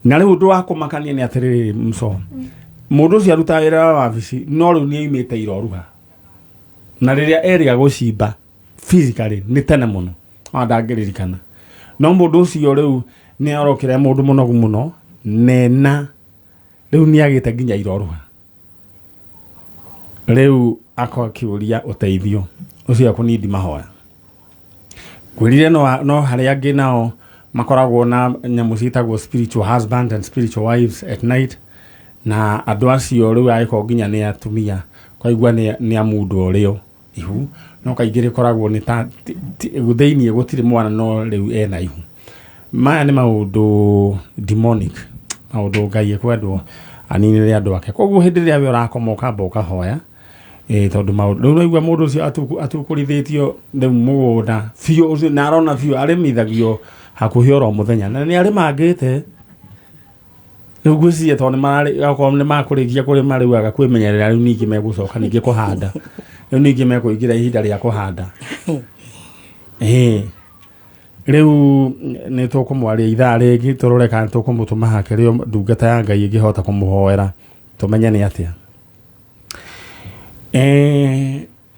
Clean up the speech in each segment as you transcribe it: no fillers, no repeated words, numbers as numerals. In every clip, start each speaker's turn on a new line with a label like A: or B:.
A: na rĩu ũndũ wa kũmakania nĩ atĩrĩrĩ Muso mũndũ ũcio aruta wĩra wa wabici no rĩu nĩ aimĩte Iroruha na rĩrĩa erĩga gũcimba physically nĩ tene mũno ndangĩririkana no mũndũ ũcio rĩu nĩ arokĩra mũndũ mũnogu mũno nena rĩu nĩ agĩte nginya Iroruha rĩu akakĩũria ũteithio ũcio akũnindi mahoya kwĩrire no harĩa angĩ nao makoragwo na nyamũ ciĩtagwo spiritual husband and spiritual wives at night na andũ acio rĩu agĩkorwo nginya nĩ atumia kwaigua nĩ amũndũ ũrĩo ihu no kaingĩ rĩkoragwo nĩ ta thĩinĩ gũtirĩ mwana no rĩu ena ihu maya nĩ maũndũ demonic maũndũ Ngai ekwendwo aninĩre andũ ake koguo hĩndĩ ĩrĩa we ũrakoma ũkamba ũkahoya tondũ maũndũ rĩu naigua mũndũ ũcio atukũrithĩtio rĩu mũgũnda biũ ũcio na arona biũ arĩmithagio hakuhĩ oro mũthenya na nĩ arĩmangĩte rĩu gwĩciria tondũ nĩ makũrĩkia kũrĩma rĩu agakwĩmenyerera rĩu ningĩ megũcoka ningĩ kũhanda rĩu ningĩ mekũingĩra ihinda rĩa kũhanda rĩu nĩ tũkũmwaria ithaa rĩngĩ tũrore kana tũkũmũtũma hake rĩo ndungata ya Ngai ĩngĩhota kũmũhoera tũmenye nĩ atĩa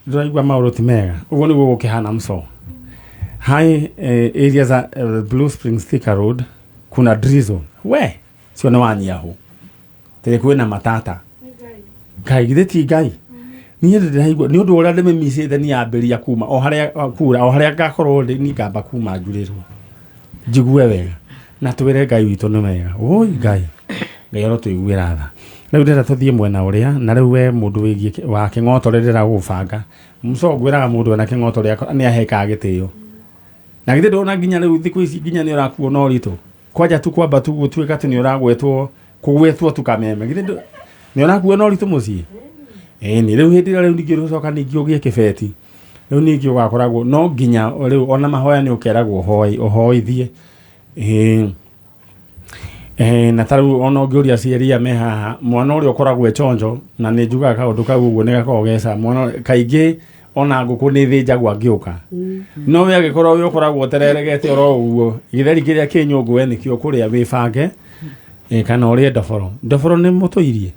A: ndĩraigua maũndũ ti mega ũguo nĩguo gũkĩhana Muso hi areas Blue Springs Thika Road kuna drizzle we sio nĩ wanyiahu tene kwĩna matata Ngai githĩ ti Ngai niĩ ndĩraigua nĩ ũndũ ũrĩa ndĩmĩmicĩte nĩ yambĩria kuma o harĩa kura o harĩa ngakorwo nĩ ngamba kuma njurĩrwo njigue wega na twĩre Ngai witũ nĩ wega oi Ngai oro tũiguĩra tha rĩu ndĩra tũthiĩ mwena ũrĩa na rĩu we mũndũ wĩgie wa kĩng'oto rĩrĩa gũbanga Muso ngwĩraga mũndũ ena kĩng'oto nĩ ahekaga gĩtĩo na githĩ ndona nginya rĩu thikũ ici nginya nĩ ũrakuo no ritũ kwanja tu kwamba tu gũtuĩka atĩ nĩ ũragwetwo kũgwetwo tukameme githĩ nĩ ũrakuo no ritũ mũciĩ nĩ rĩu hĩndĩ ĩrĩa rĩu ningĩ ũcoka ningĩ ũgĩe kĩbeti rĩu ningĩ ũgakoragwo no nginya rĩu ona mahoya nĩ ũkeragwo ũhoithie na tarĩu ona ũngĩũria ciĩria me haha mwana ũrĩa ũkoragwo chonjo na nĩ njugaga kaũndũ kau ũguo nĩ gakoragwo geca mwana kaingĩ ona ngũkũ nĩ thĩnjagwo angĩũka no we agĩkorwo we ũkoragwo tereregete oro ũguo gĩtheri kĩrĩa kĩnyũngũ we nĩkĩo kũrĩa wĩbange kana ũrĩa ndoboro nĩ mũtũirie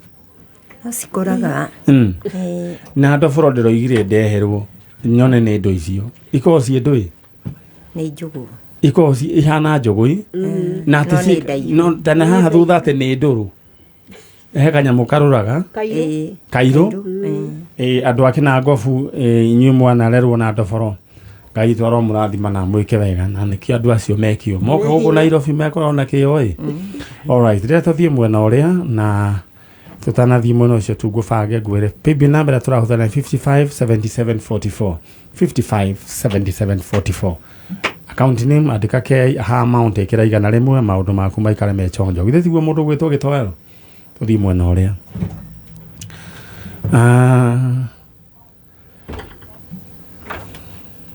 B: Asikoraga.
A: Na ndoboro ndĩroigire ndeherwo nyone nĩ indo icio ikorwo ciĩ ndũĩ
B: nĩ njũgũ
A: ikorwo ihana njũgũ na atĩ no tana haha thutha atĩ nĩ ndũrũ he kanyamũ karũraga kairũ andũ ake na ngobu inyuĩ mwanarerwo na ndoboro Ngai twaro mũrathima na mwĩke wega na nĩkĩo andũ acio mekio moka gũkũ Nairobi mekorwo na kĩo alright rĩrĩa tũthiĩ mwena ũrĩa na tutanathiĩ mwena ũcio tũgũbange ngwĩre paybill number tũrahũthĩra 557744 557744 account name andĩka ke ha amount ĩkĩra igana rĩmwe maũndũ maku maikare mechonjo githĩ tiguo mũndũ gwĩtwo gĩtoero tũthiĩ mwena ũrĩa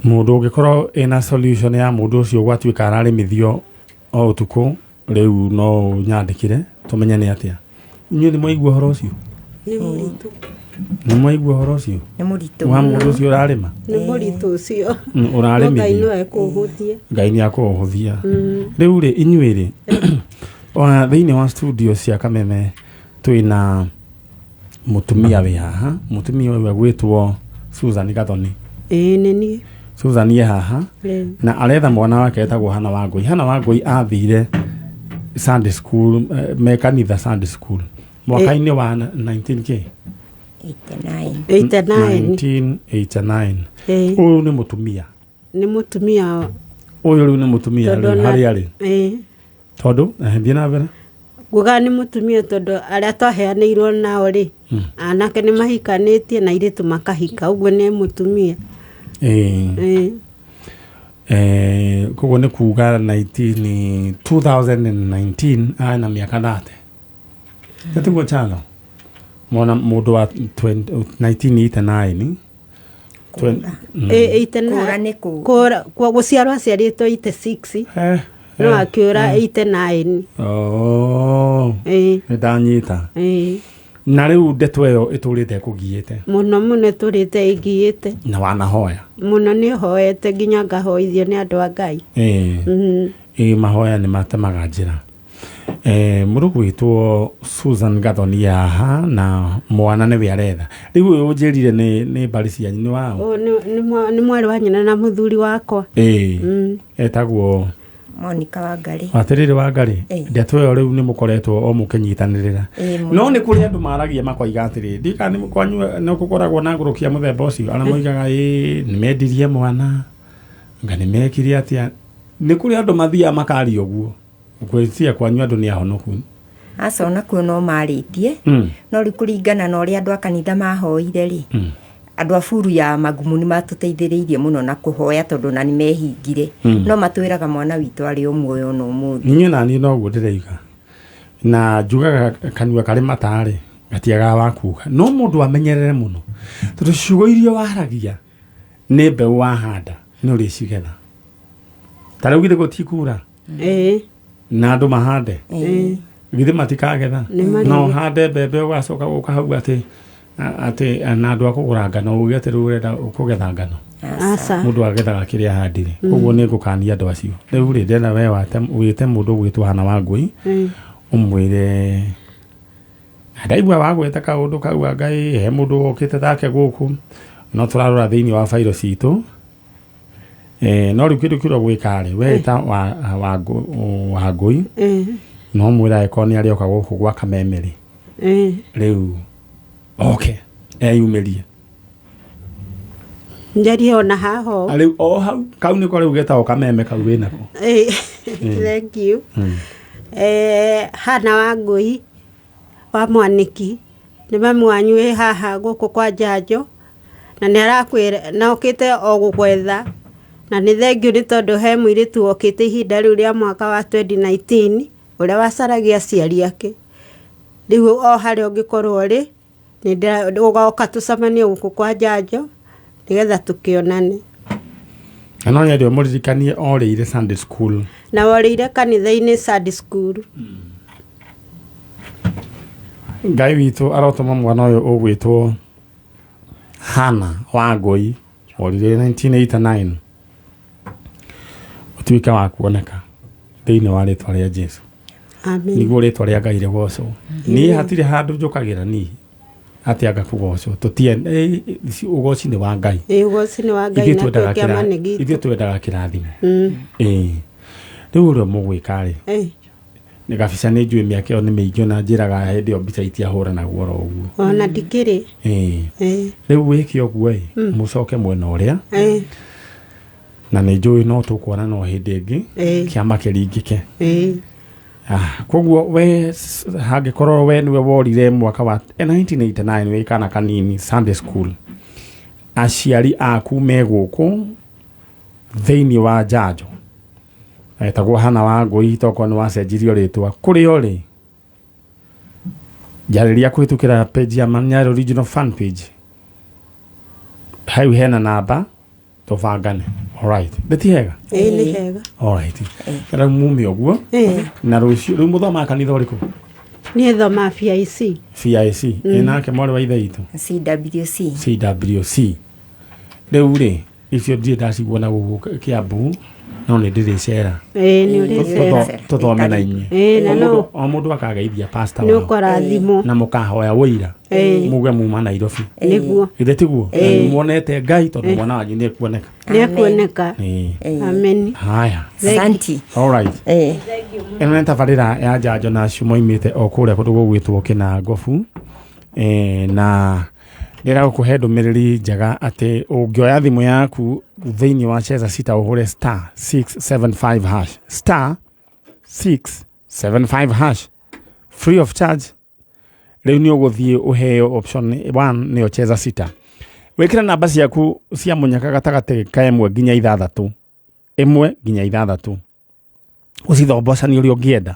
A: mũndũ ũngĩkorwo ena solution ya mũndũ ũcio gwatuĩka ararĩmithio o ũtukũ rĩu no nyandĩkire tũmenye nĩ atĩa inyuĩ nĩ mwaigua ũhoro ũcio nĩ mwaigua ũhoro ũcio
B: nĩ mũritũ
A: wa mũndũ ũcio ũrarĩma
C: nĩ mũritũ ũcio
A: ũrarĩmithio Ngai nĩ akũhũthia rĩu rĩ inyuĩ rĩ thĩinĩ wa studio cia Kameme twĩna mũtumia wĩ haha mũtumia ũyũ agwĩtwo Susan Gathoni
C: nĩ niĩ
A: Susan ye haha na aretha mwana wake etagwo Hana Wangũi athire Sunday school mekanitha Sunday school mwaka-inĩ wa 19K 1989 ũyũ nĩ mũtumia ũyũ rĩu nĩ mũtumia harĩa arĩ tondũ thiĩ na mbere
C: nguga nĩ mũtumia tondũ arĩa twaheanĩirwo nao rĩ anake nĩ mahikanĩtie na airĩtu makahika ũguo nĩ mũtumia
A: koguo nĩ kuga 2019 ana mĩaka nate tiguo chalo mwana mũndũ wa 1989
C: kwa gũciarwo aciarĩtwo 86 no akĩũra 89
A: nĩndanyita na rĩu ndeto ĩyo ĩtũrĩte kũgiĩte
C: mũno ĩtũrĩte ĩgiĩte
A: na wanahoya
C: mũno nĩ hoete nginya ngahoithio nĩ andũ a Ngai
A: mahoya nĩ matemaga njĩra Mũndũ gwĩtwo Susan Gathoni yaha na mwana nĩwe aretha. Rĩu ũyũ ũnjĩrire nĩ mbarĩ cianyu nĩ wao?
C: Nĩ mwarĩ wa nyina na mũthuri wakwa.
A: Etagwo
B: Monica Wangari.
A: Atĩrĩrĩ Wangari. Ndeto ĩyo rĩu nĩ mũkoretwo o mũkĩnyitanĩrĩra. No nĩ kũrĩ andũ maragia makoiga atĩrĩrĩ, ndika nĩ kwanyu no gũkoragwo na ngũrũkia mũthemba ũcio. Arĩa moigaga nĩ mendirie mwana, nga nĩ mekire atĩa. Nĩ kũrĩ andũ mathiaga makaria ũguo. Gwĩtia kwanyu andũ nĩ ahonoku.
B: Aca onakuo no marĩtie. No rĩu kũringana na ũrĩa andũ a kanitha mahoire rĩ. Andũ a buru ya magumu nĩ matũteithĩrĩirie mũno na kũhoya tondũ na nĩ mehingire. No matwĩraga mwana witũ arĩ o muoyo no mũthĩ.
A: Niĩ na niĩ no guo ndĩreiga. Na njugaga kanua karĩ matarĩ gatiaga wa kuga. No mũndũ amenyerere mũno. Tondũ ciugo iria waragia nĩ mbeũ wahanda nĩ ũrĩcigetha. Ta rĩu githĩ gũtikura. Na andũ mahande. Githĩ matikagetha. No hande mbembe ũgacoka gũka hau atĩ na andũ akũgũra ngano uge atĩ rĩu ũrenda kũgetha ngano. Mũndũ agethaga kĩrĩa ahandire. Koguo nĩ ngũkania andũ acio. Rĩu rĩ ndĩna we wĩte mũndũ gwĩtwo hana wa ngũi ũmwĩre ndaigua wagwĩte kaũndũ kau Ngai he mũndũ wokĩte take gũkũ no tũrarora thĩinĩ wa bairo citũ. No rĩu kĩndũ kĩrĩa gwĩka rĩ we ta wa ngũi no mwĩra eko nĩ arĩoka gũkũ gwa kamemeri. Rĩu eyumĩrie
C: njarie ona haho
A: rĩu o hau kau nĩko rĩu getagwo kameme kau wĩnako.
C: Thank you. Hana wa ngũi wa Mwaniki nĩ mamu wanyu wĩ haha gũkũ kwa njanjo na nĩ arakwĩra na okĩte o gũgwetha na nĩ thengiũ nĩ tondũ he mũirĩtu wokĩte ihinda rĩu rĩa mwaka wa 2019 ũrĩa wacaragia aciari ake. Rĩu o harĩa ũngĩkorwo rĩ nĩ ũgoka tũcemanie gũkũ kwa njanjo nĩgetha tũkĩonane.
A: No nyendĩ mũririkanie orĩire Sunday school.
C: Na orĩire kanitha-inĩ Sunday school.
A: Ngai witũ arotũma mwana ũyũ ũgwĩtwo Hana wa ngũi orĩire 1989 ũtuĩke wa kuoneka thĩinĩ wa rĩtwa rĩa Jesũ.
C: Amen.
A: Nĩguo rĩtwa rĩa Ngai rĩgocwo. Niĩ hatirĩ handũ njũkagĩra niĩ atĩ anga kũgocwo tũtie ũgoci nĩ wa Ngai.
C: Ũgoci nĩ wa Ngai na tũkĩamane gitu.
A: Ithuĩ twendaga kĩrathimo. Rĩu ũrĩa mũgwĩka rĩ nĩ gabica nĩ njũĩ mĩaka ĩyo nĩ mĩingĩ na njĩraga hĩndĩ ĩyo mbica itiahũranagwo oro ũguo.
C: Ona ndikĩrĩ.
A: Rĩu wĩke ũguo mũcoke mwena ũrĩa na nĩ njũĩ no tũkuona no hĩndĩ ĩngĩ kĩama kĩringĩke. Koguo we hangĩkorwo we nĩwe worire mwaka wa 1989 wĩ kana kanini Sunday school aciari aku me gũkũ thĩinĩ wa njanjo etagwo Hana wa ngũi toko nĩ wacenjirio rĩtwa kũrĩ orĩ njarĩria kũhĩtũkĩra page ya Manyara Original Fan Page hau hena namba tũbangane. Alright. Beti hega?
C: Nĩ hega.
A: Alright. Kana mume ũguo na rũciũ rĩu mũthoma kanitha ũrĩkũ?
C: Niĩ thoma FIC.
A: FIC. Nake mwarĩ wa ithe itũ? CWC. Rĩu rĩ icio ndiĩ ndaciguo na gũkũ Kiambu no nĩ ndĩrĩcera.
C: Nĩ ũrĩcera.
A: Tũthome na inyuĩ. O mũndũ akageithia pastor wao.
C: Nĩ ũkorathimo.
A: Na mũkahoya wũira. Muge muma Nairobi.
C: Nĩguo.
A: Githĩ tiguo? Muonete Ngai tondũ mwana wanyu nĩ ekuoneka.
C: Nĩ ekuoneka. Amen.
A: Haya.
B: Santi.
A: Alright. Ĩno nĩ tabarĩra ya njanjo na ciumo imĩte o kũrĩa kũndũ gũgwĩtwo Kĩnangobu. Na ndĩra gũkũhe ndũmĩrĩri njega atĩ ũngĩoya thimũ yaku thĩinĩ wa Cheza Sita ũhũre *675# *675# free of charge. Rĩu nĩ ũgũthiĩ ũheo option 1 nĩyo Cheza Sita. Wĩkĩra namba ciaku cia mũnyaka gatagatĩ ka 1 nginya 6 1 nginya 6 ũcithombocani ũrĩa ũngĩenda.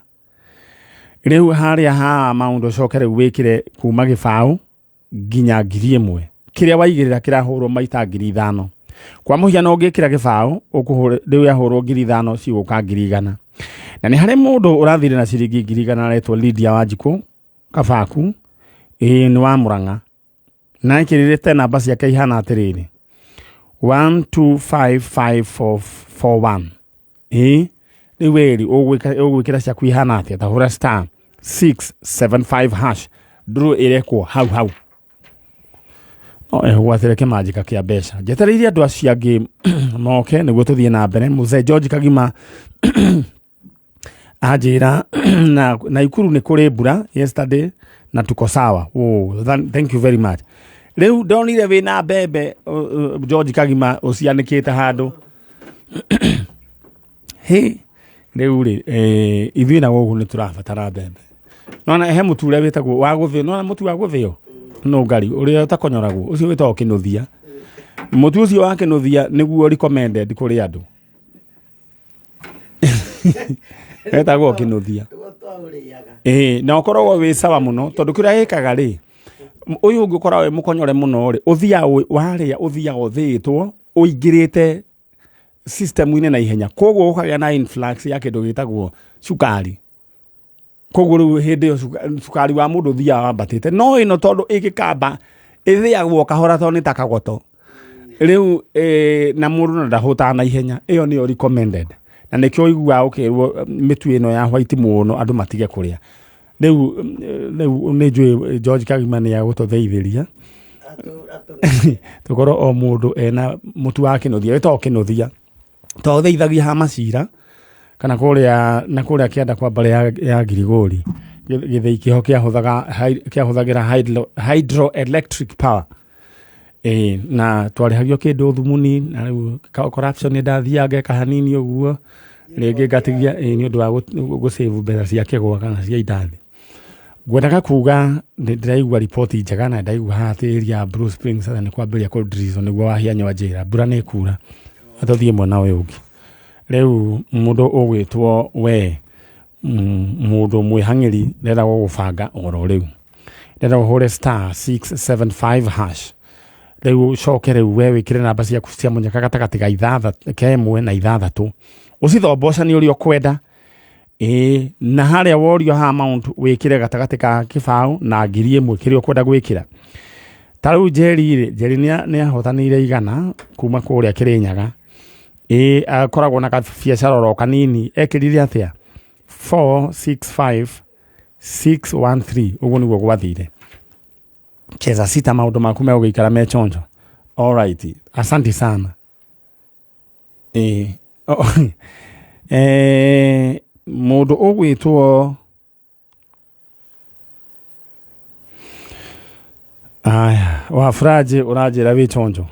A: Rĩu harĩa ha maũndũ ũcoke rĩu wĩkĩre kuma gĩbaũ nginya 1,000 kĩrĩa waigĩrĩra kĩrahũrwo maita 5,000. Kwa mũhiano ũngĩkĩra gĩbaũ rĩu yahũrwo 5,000 cigũka 100,000. Na nĩ harĩ mũndũ ũrathire na ciringi 100,000 aretwo Lydia Wanjikũ Kabaku nĩ wa Murang'a na ekĩrĩte namba ciake ihana atĩrĩrĩ 125541 rĩu weri ũgwĩkĩra ciaku ihana atĩa tahũra star 675 hash draw ĩrekwo hau gwatĩre kĩmanjĩka kĩa mbeca njetereirie andũ acio angĩ moke nĩguo tũthiĩ na mbere mũzee George Kagima anjĩra na Ikuru nĩ kũrĩ mbura yesterday na tuko sawa thank you very much rĩu ndonire wĩna mbembe George Kagima ũcianĩkĩte handũ rĩu rĩ ithuĩ na gũkũ nĩ tũrabatara mbembe nona he mũtu ũrĩa wĩtagwo wa gũthĩo nona mũtu wa gũthĩo no ngari ũrĩa ũtakonyoragwo ũcio wĩtagwo kĩnũthia mũtu ũcio wa kĩnũthia nĩguo recommended kũrĩ andũ wĩtagwo kĩnũthia na ũkoragwo wĩ sawa mũno tondũ kĩrĩa gĩkaga rĩ ũyũ ũngĩ ũkoragwo wĩ mũkonyore mũno rĩ warĩa ũthiaga ũthĩĩtwo ũingĩrĩte system-inĩ na ihenya koguo ũkagĩa na influx ya kĩndũ gĩtagwo cukari koguo rĩu hĩndĩ ĩyo cukari wa mũndũ ũthiaga wambatĩte no ĩno tondũ ĩgĩkamba ĩthĩagwo kahora tondũ nĩ ta kagoto rĩu na mũndũ ndahũtaga na ihenya ĩyo nĩyo recommended na nĩkĩo ũiguaga ũkĩrwo mĩtu ĩno ya white mũno andũ matige kũrĩa rĩu nĩ njũĩ George Kagima nĩ agũtũtheithĩria tũkorwo o mũndũ ena mũtu wa kĩnũthia wĩtagwo kĩnũthia tũtheithagia ha macira kana kũrĩa kĩanda kwa mbere ya Girigori gĩthĩi kĩho kĩahũthagĩra hydroelectric power na twarĩhagio kĩndũ thumuni na rĩu corruption ndathianga kahanini ũguo rĩngĩ ngatigia nĩ ũndũ wa gũsave mbeca cia kĩgwa kana cia indathi ngwendaga kuga ndĩraigua ripoti njega na ndaigua hatĩria ya Bruce Springs nĩ kwambĩrĩria kũ drizzle nĩguo wahianywa njĩra mbura nĩ kura atothiĩ mwena ũyũ ũngĩ rĩu mũndũ ũgwĩtwo we mũndũ mwĩhang'ĩri ndĩragwo gũbanga oro rĩu ndĩragwo hũre star 675 hash rĩu coke rĩu we wĩkĩre namba ciaku cia mũnyaka gatagatĩ ka ĩmwe na ithathatũ ũcithombocanie ũrĩa ũkwenda na harĩa worio ha amount wĩkĩre gatagatĩ ka kĩbaũ na 1,000 kĩrĩa ũkwenda gwĩkĩra ta rĩu Njeri nĩ ahotanĩire igana kuma kũrĩa Kĩrĩnyaga akoragwo na kabiacara oro kanini ekĩrire atĩa 465613 ũguo nĩguo gwathire cheza sita maũndũ maku megũgĩikara me chonjo alright asante sana mũndũ ũgwĩtwo aya wa Franje ũranjĩra wĩ chonjo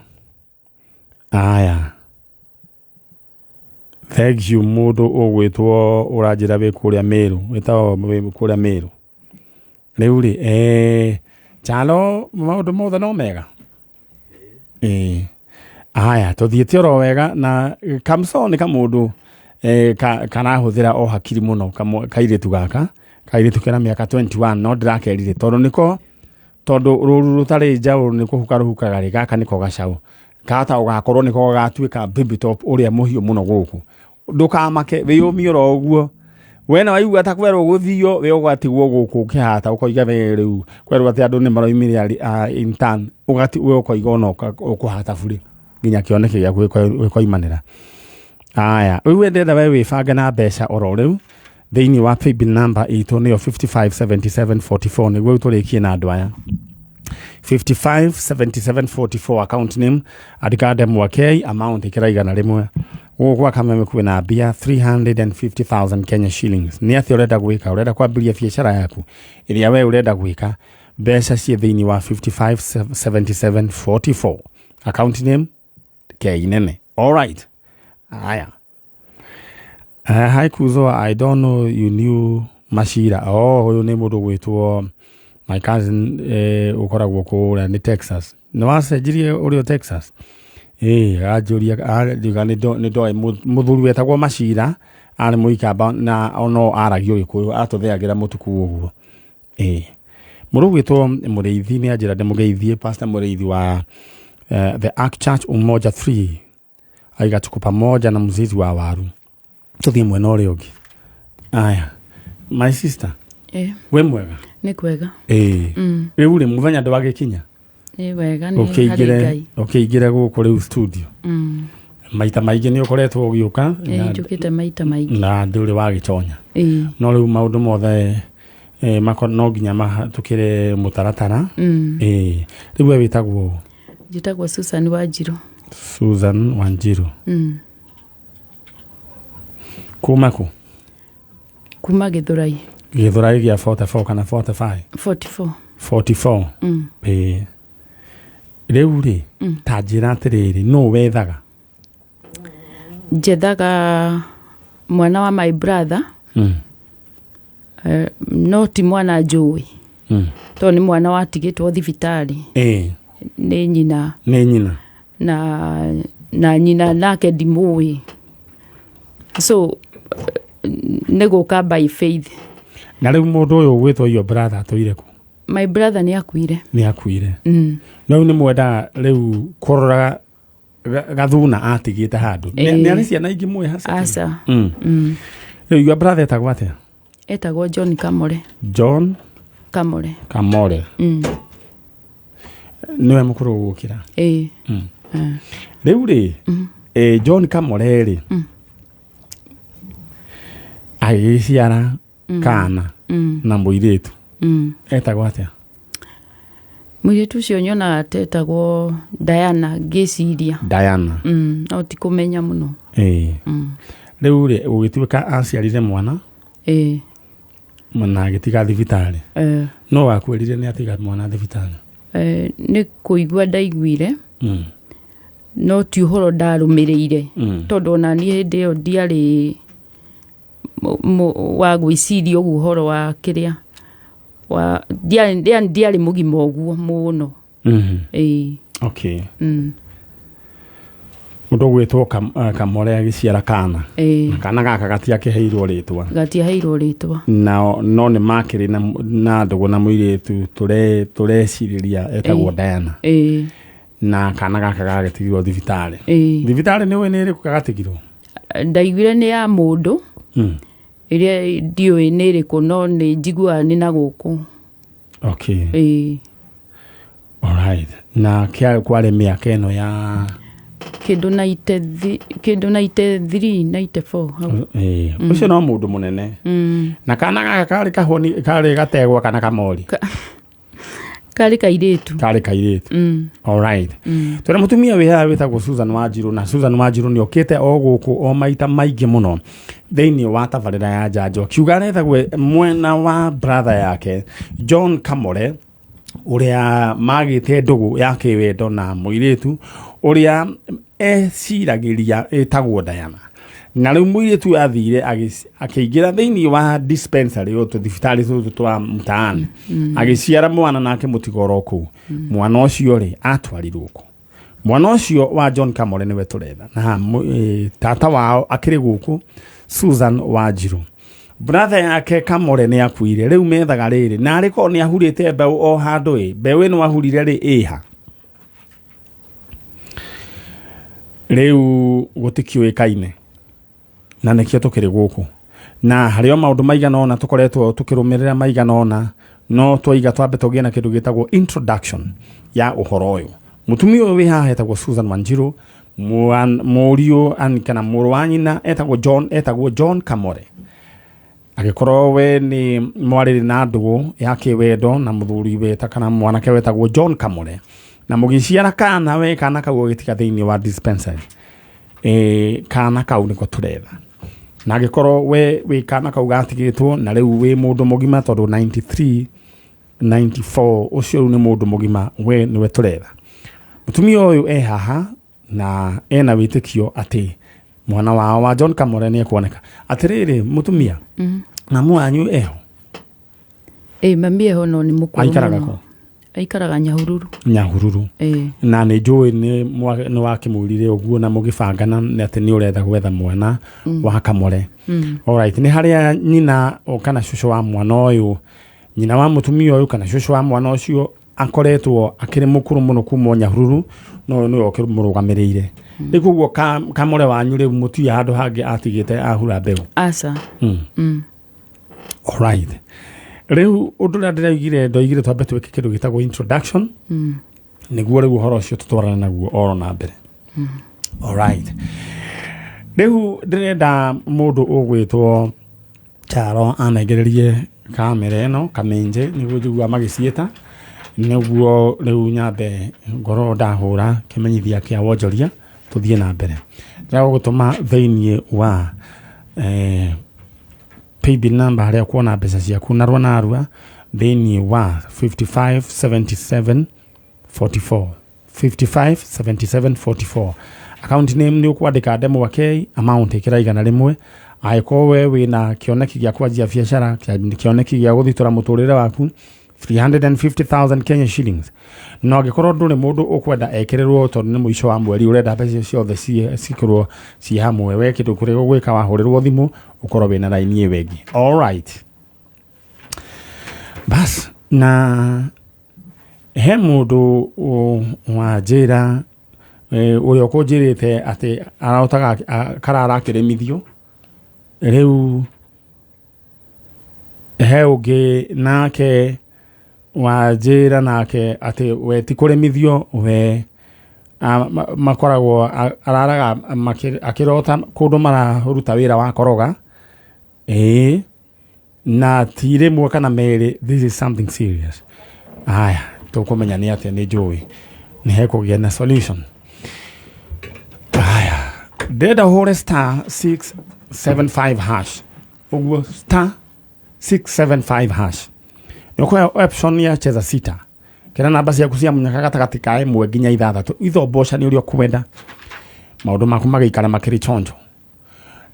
A: aya thank you mũndũ ũgwĩtwo ũranjĩra wĩ kũrĩa Meru wĩtagwo kũrĩa Meru rĩu rĩ chalo maũndũ mothe no mega aya tũthiĩte oro wega na Kamso nĩ kamũndũ kanahũthĩra o hakiri mũno kairĩtu gaka kairĩtu kena mĩaka 21 no ndĩrakerire tondũ rũru rũtarĩ njaũ nĩ kũhuka rũhukaga rĩ gaka nĩko gacaũ kata ũgakorwo nĩko gatuĩka baby top ũrĩa mũhiũ mũno gũkũ ndũkamake wĩyũmie oro ũguo wena waigua ta kwerwo gũthio we ũgatigwo gũkũ ũkĩhata ũkoiga rĩu kwerwo atĩ andũ nĩ maroimire intern ũgati we ũkoiga ona ũkũhata bũrĩ nginya kĩoneke gĩaku gĩkoimanĩra aya rĩu ndenda we wĩbange na mbeca oro rĩu thĩinĩ wa paybill number itũ nĩyo 557744 nĩguo tũrĩkie na andũ aya 557744 account name andĩka Ndemwakei amount ĩkĩra igana rĩmwe gũkwa kameme kwĩna mbia 350,000 Kenya shillings nĩ atĩ ũrenda gwĩka ũrenda kwambĩrĩria biacara yaku ĩrĩa we ũrenda gwĩka mbeca ciĩ thĩinĩ wa 557744 account name Kei nene alright aya hi Kuzo I don't know you knew Mashira ũyũ nĩ mũndũ gwĩtwo my cousin ũkoragwo kũrĩa nĩ Texas nĩ wacenjirie ũrĩa Texas ajũria nĩ ndoe mũthuri wetagwo Mashira arĩ mũikamba na ono aragio Gĩkũyũ atũtheagĩra mũtuku ũguo mũndũ gwĩtwo Mũrĩithi nĩ anjĩra ndĩmũgeithie pastor Mũrĩithi wa the Ark Church Umoja 3 aiga tuko pamoja na mzizi wa waru tũthiĩ mwena ũrĩa ũngĩ aya my sister we mwega
D: nĩ kwega
A: rĩu rĩ mũthenya ndwagĩkinya
D: wega nĩ harĩ Ngai
A: ũkĩingĩre gũkũ rĩu studio maita maingĩ nĩ ũkoretwo ũgĩũka
D: njũkĩte maita maingĩ
A: na ndũrĩ wa gĩconya no rĩu maũndũ mothe no nginya mahatũkĩre mũtaratara rĩu we wĩtagwo
D: njĩtagwo Susan Wanjirũ
A: kuma kũ
D: kuma Gĩthũrai
A: gĩa 44 kana 45 44 rĩu rĩ ta njĩra atĩrĩrĩ no wethaga
D: njethaga mwana wa my brother no ti mwana njũĩ to nĩ mwana watigĩtwo thibitarĩ nĩ nyina na nyina nake ndimũĩ so nĩ gũka by faith
A: na rĩu mũndũ ũyũ ũgwĩtwo your brother atũire kũ
D: my brother nĩ akuire
A: no nĩ mwenda rĩu kũrora gathuna atigĩte handũ nĩ arĩ ciana ingĩ mũĩ hasa
D: asa
A: rĩu your brother etagwo atĩa
D: etagwo John
A: Kamore niwe mũkũrũ gũkĩra rĩu rĩ John Kamore rĩ agĩciara kana na mũirĩtu etagwo atĩa
D: mũirĩtu ũcio nyonaga tetagwo Diana ngĩciria no ti kũmenya mũno
A: rĩu rĩ ũgĩtuĩka aciarire mwana na agĩtiga thibitarĩ no wakwĩrire nĩ atiga mwana thibitarĩ
D: nĩ kũigua ndaiguire no ti ũhoro ndarũmĩrĩire tondũ ona niĩ hĩndĩ ĩyo ndiarĩ wa gwĩciria ũguo ũhoro wa kĩrĩa ndiarĩ mũgima ũguo mũno
A: mũndũ ũgwĩtwo Kamore agĩciara kana na kana gaka gatiakĩheirwo rĩtwa no nĩ makĩrĩ na ndũgũ na mũirĩtu tũrecirĩria etagwo Diana na kana gaka gagĩtigirwo thibitarĩ nĩwe nĩ ĩrĩkũ gagatigirwo
D: ndaiguire nĩ ya mũndũ ĩrĩa ndiũĩ nĩ ĩrĩkũ no nĩ njiguaga nĩ na gũkũ
A: alright na kwarĩ mĩaka ĩno ya
D: kĩndũ 93 94
A: ũcio no mũndũ mũnene na kana gaka karĩ kahoni karĩ gategwa kana kamori
D: karĩ kairĩtu
A: alright tũrĩ mũtumia wĩtagwo Susan Wanjirũ na Susan Wanjirũ nĩ okĩte o gũkũ o maita maingĩ mũno thĩinĩ wa tabarĩra ya njanjo kiuga arethagwo mwena wa brother yake John Kamore ũrĩa magĩte ndũgũ ya kĩwendo na mũirĩtu ũrĩa eciragĩria etagwo Diana na rĩu mũirĩtu athire akĩingĩra thĩinĩ wa dispensary thibitarĩ tũtũ twa mtaani agĩciara mwana nake mũtigoro kũu mwana ũcio rĩ atwarirwo kũ mwana ũcio wa John Kamore nĩwe tũretha na tata wao akĩrĩ gũkũ Susan Wanjirũ brother yake Kamore nĩ akuire rĩu methaga rĩrĩ na arĩko nĩ ahurĩte mbeũ o handũ mbeũ ĩno ahurire rĩ ĩha rĩu gũtikĩũĩkaine na nĩkĩo tũkĩrĩ gũkũ na harĩ o maũndũ maigana ona tũkoretwo tũkĩrũmĩrĩra maigana ona no twaiga twambe tũgĩe na kĩndũ gĩtagwo introduction ya ũhoro ũyũ mũtumia ũyũ wĩ haha etagwo Susan Wanjirũ mũriũ kana mũrũ wa nyina etagwo John Kamore agĩkorwo we nĩ mwarĩrĩ na ndũgũ ya kĩwendo na mũthuri weta kana mwanake wetagwo John Kamore na mũgĩciara kana kau gĩtiga thĩinĩ wa dispensary kana kau nĩko tũretha na agĩkorwo we wĩ kana kau gatigĩtwo na rĩu wĩ mũndũ mũgima tondũ 93 94 ũcio rĩu nĩ mũndũ mũgima we nĩwe tũretha mũtumia ũyũ haha na ena wĩtĩkio atĩ mwana wao wa John Kamore nĩ ekuoneka atĩrĩrĩ mũtumia na mwanyu eho
D: mami eho no nĩ mũkũrũ aikaraga Nyahururu na nĩ njũĩ nĩ wakĩmwĩrire ũguo na mũgĩbangana atĩ nĩ ũretha gwetha mwana wa Kamore alright nĩ harĩa nyina kana cucu wa mwana ũyũ nyina wa mũtumia ũyũ kana cucu wa mwana ũcio akoretwo akĩrĩ mũkũrũ mũno kuma Nyahururu no nĩ okĩmũrũgamĩrĩire rĩu koguo Kamore wanyu rĩu mũtio handũ hangĩ atigĩte ahura mbeũ alright rĩu ũndũ ũrĩa ndoigire twambe twĩke kĩndũ gĩtagwo introduction nĩguo rĩu ũhoro ũcio tũtwarana naguo oro na mbere
A: Alright. Rĩu ndĩrenda mũndũ ũgwĩtwo Charo anengererie kamera ĩno kamenje nĩguo njigua magĩciĩta nĩguo rĩu nyambe ngoro ndahũra kĩmenyithia kĩa wonjoria tũthiĩ na mbere. Ndagũtũma thĩinĩ wa paybill number harĩa kuona mbeca ciaku narua narua thĩinĩ wa 557744 557744. Account name nĩ ũkwandĩka ndemwa K amount ĩkĩra igana rĩmwe. Angĩkorwo we wĩna kĩoneki gĩa kwanjia biacara, kĩoneki gĩa gũthitũra mũtũrĩre waku 350,000 Kenya shillings. No angĩkorwo ndũrĩ mũndũ ũkwenda ekĩrĩrwo tondũ nĩ mũico wa mweri ũrenda mbeca ciothe cikorwo ci hamwe, we kĩndũ kũrĩa ũgwĩka wahũrĩrwo thimũ ũkorwo wĩna raini ĩyo ĩngĩ. Alright. Bas na he mũndũ wa njĩra ũrĩa ũkũnjĩrĩte atĩ arautaga karara kĩremithio. Rĩu he ũngĩ nake wa njĩra nake atĩ we ti kũremithio we makoragwo araraga akĩrota kũndũ mararuta wĩra wa koroga. Na ti rĩmwe kana merĩ, this is something serious. Aya tũkũmenya nĩ atĩa nĩ njũĩ nĩ hekũgĩa na solution. Aya ndĩrenda hũre *675#. Ũguo *675#. Nĩũkũhe option ya cheza sita. Kĩra namba ciaku cia mũnyaka gatagatĩ ka 1 nginya 6. Ithomboca nĩ ũrĩa ũkwenda. Maũndũ maku magĩikara makĩrĩ chonjo.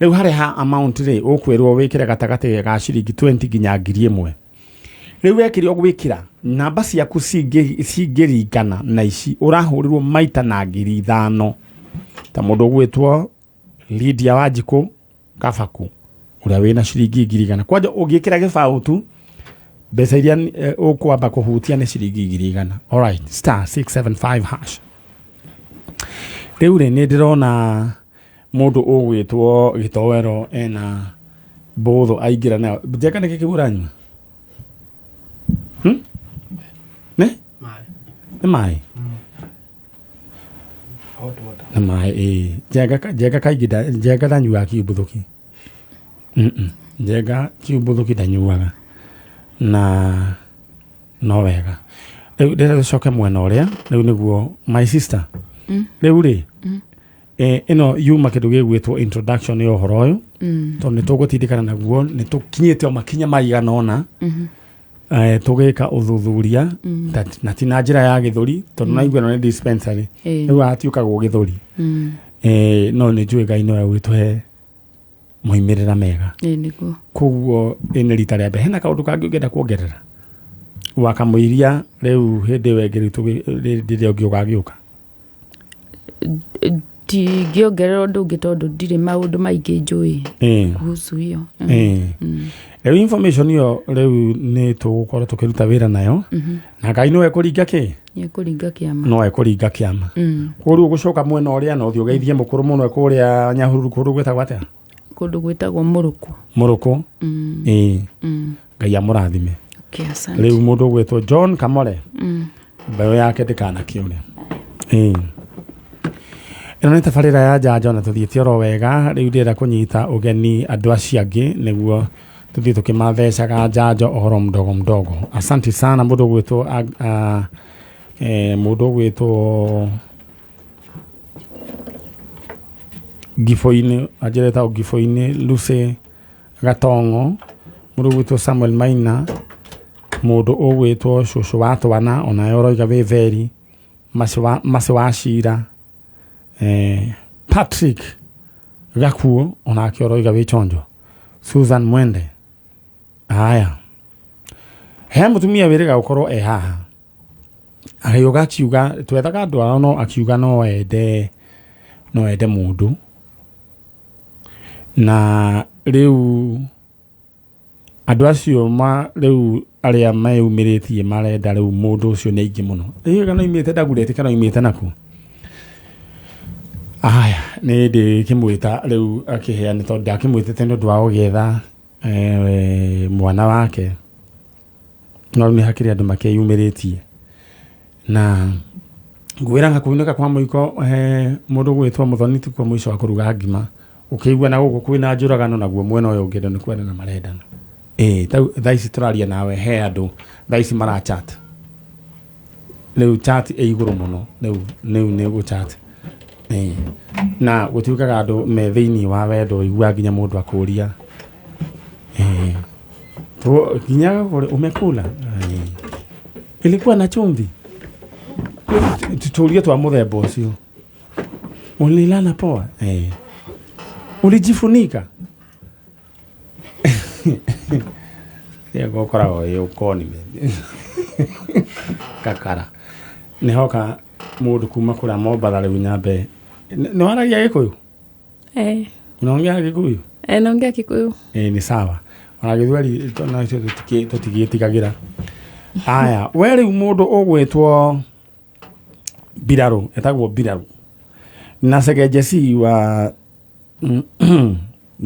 A: Rĩu harĩ ha amount rĩ ũkwĩrwo wĩkĩre gatagatĩ ga ciringi 20 nginya 1,000. Rĩu wekĩre ũgwĩkĩra namba ciaku cingĩringana na ici ũrahũrĩrwo maita na 5,000. Ta mũndũ ũgwĩtwo Lydia Wanjikũ Kabaku ũrĩa wĩna ciringi 1,000. Kwanja ũngĩkĩra gĩbaũ tu mbeca iria ũkwamba kũhutia nĩ ciringi 1,000. Alright, *675#. Rĩu rĩ nĩ ndĩrona mũndũ ũgwĩtwo Gĩtowero ena mbũthũ aingĩra nayo. Njega nĩ kĩkĩgũranywa? Ne? Nĩ maĩ? Nĩ maĩ njega kaingĩ njega ndanyuaga kiumbũthũki. Njega kiumbũthũki ndanyuaga na no wega. Rĩu ndĩrenda tũcoke mwena ũrĩa rĩu nĩguo my sister. Rĩu rĩ ĩno yuma kĩndũ gĩgwĩtwo introduction ya ũhoro ũyũ tondũ nĩ tũgũtindĩkana naguo nĩ tũkinyĩte o makinya maigana ũna tũgĩka ũthuthuria na ti na njĩra ya gĩthũri tondũ naigua ĩno nĩ dispensary rĩu hatiũkagwo gĩthũri. No nĩ njũĩ Ngai no egwĩtũhe moimĩrĩra mega. Koguo nĩ rita rĩa mbere. Hena kaũndũ kangĩ ũngĩenda kuongerera wakamũiria rĩu hĩndĩ ĩyo ĩngĩ rĩrĩa ũngĩ ũgagĩũka?
D: Ndingĩongerera ũndũ ũngĩ tondũ ndirĩ maũndũ maingĩ njũĩ kuhusu hiyo.
A: Rĩu information ĩyo rĩu nĩ tũgũkorwo tũkĩruta wĩra nayo na Ngai no ekũringa kĩ?
D: Ekũringa kĩama.
A: No ekũringa kĩama. Kũrũ ũgũcoka mwena ũrĩa no ũthiĩ ũgeithie mũkũrũ mũno kũrĩa Nyahururu kũrũ gwĩtagwo atĩa? Kũndũ gwĩtagwo Mũrũkũ. Ngai amũrathime. Rĩu mũndũ gwĩtwo John Kamore mbayo yake ndĩkanakĩũre. Ĩno nĩ tabarĩra ya njanjo na tũthiĩte oro wega. Rĩu ndĩrenda kũnyita ũgeni andũ acio angĩ nĩguo tũthiĩ tũkĩmathecaga njanjo ohoro mdogo mdogo. Asante sana mũndũ gwĩtwo Gifo-inĩ anjĩrĩta Gifo-inĩ Lucy Gatongo, mũndũ gwĩtwo Samuel Maina, mũndũ ũgwĩtwo Cucu wa Twana onayo ũroiga wĩ veri, Mase wa Cira, Patrick Gakuo onake ũroiga wĩ chonjo, Susan Mwende. Haya he mũtumia wĩrĩga gũkorwo haha agĩũka akiuga twethaga andũ ao no akiuga no ende mũndũ na rĩu andũ acio rĩu arĩa meyumĩrĩtie marenda rĩu mũndũ ũcio nĩ aingĩ mũno. Kana oimĩte ndagurĩte kana oimĩte naku? Aya nĩ ndĩkĩmwĩta rĩu akĩheana tondũ ndakĩmwĩtĩte nĩ ũndũ wa gũgĩetha mwana wake no nĩ hakĩrĩ andũ makĩyumĩrĩtie na ngwĩra kuunĩka kwa mũiko mũndũ gwĩtwo Mũthoni ti kwa mũico wa kũruga ngima ũkĩigua na gũkũ kwĩna njũragano naguo mwena ũyũ ũngĩ nĩ kwendana marendana thaa ici tũraria nawe he andũ thaa ici marachat rĩu chat igũrũ mũno rĩu nĩ gũchat na gũtuĩkaga andũ me thĩinĩ wa wendo igua nginya mũndũ akũria nginya umekula ilikuwa na chumvi tutulie twa mũthemba ũcio ulilala poa ulijifunika gũkoragwo ũkoni kakara nĩ hoka mũndũ kuma kũrĩa Mombatha rĩu nyambe nĩ waragia Gĩkũyũ unaongea Gĩkũyũ
D: naongea Gĩkũyũ
A: ni sawa ona Gĩthweri tũtigĩtigagĩra aya we rĩu mũndũ ũgwĩtwo Mbirarũ etagwo Mbirarũ na Segejesi wa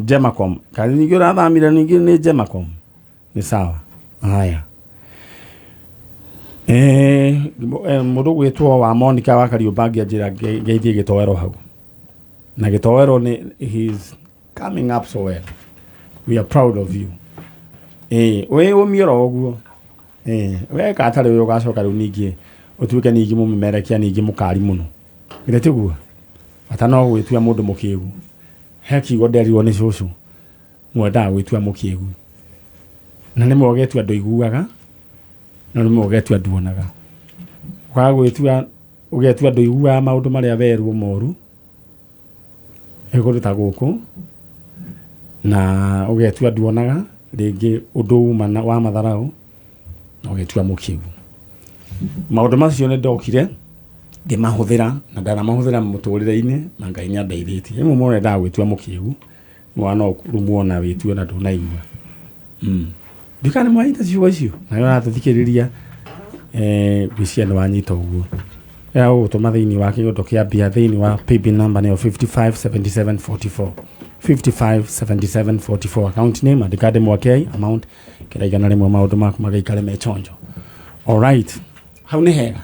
A: Gemacom kazi nyingĩ ũrathamire ningĩ nĩ Gemacom ni sawa haya mũndũ gwĩtwo wa Monica wa Kariũbangi njĩra ngeithie Gĩtowero hau na Gĩtowero ni he's coming up so well we are proud of you we ũmioro ũguo we katarĩ ũyũ ũgacoka rĩu ningĩ ũtuĩke ningĩ mũmemerekia ningĩ mũkari mũno githĩ tiguo bata no gwĩtua mũndũ mũkĩgu he kiugo nderirwo nĩ cũcũ mwendaga gwĩtua mũkĩgu na nĩ mũgetua andũ iguaga na nĩ mũgetua nduonaga kwa gwĩtua ũgetua andũ iguaga maũndũ marĩa werwo moru egũrũ ta gũkũ na ũgetua nduonaga rĩngĩ ũndũ uma wa matharaũ na ũgetua mũkĩgu maũndũ macio nĩ ndokire ngĩmahũthĩra na ndanamahũthĩra mũtũrĩre-inĩ na Ngai nĩandeithĩtie rĩmwe mũndũ endaga gwĩtua mũkĩgu mwana ũrumwo na wĩtue na ndũnaigua ndikane mwaita ciugo icio nayo natũthikĩrĩria gwĩcia nĩ wanyita ũguo ũgũtũma thĩinĩ wa kĩgondo kĩa mbia thĩinĩ wa paybill number nĩyo 557744 557744 account name andĩka Ndemwakei amount kĩraigana rĩmwe maũndũ maku magaikare mechonjo alright hau nĩ hega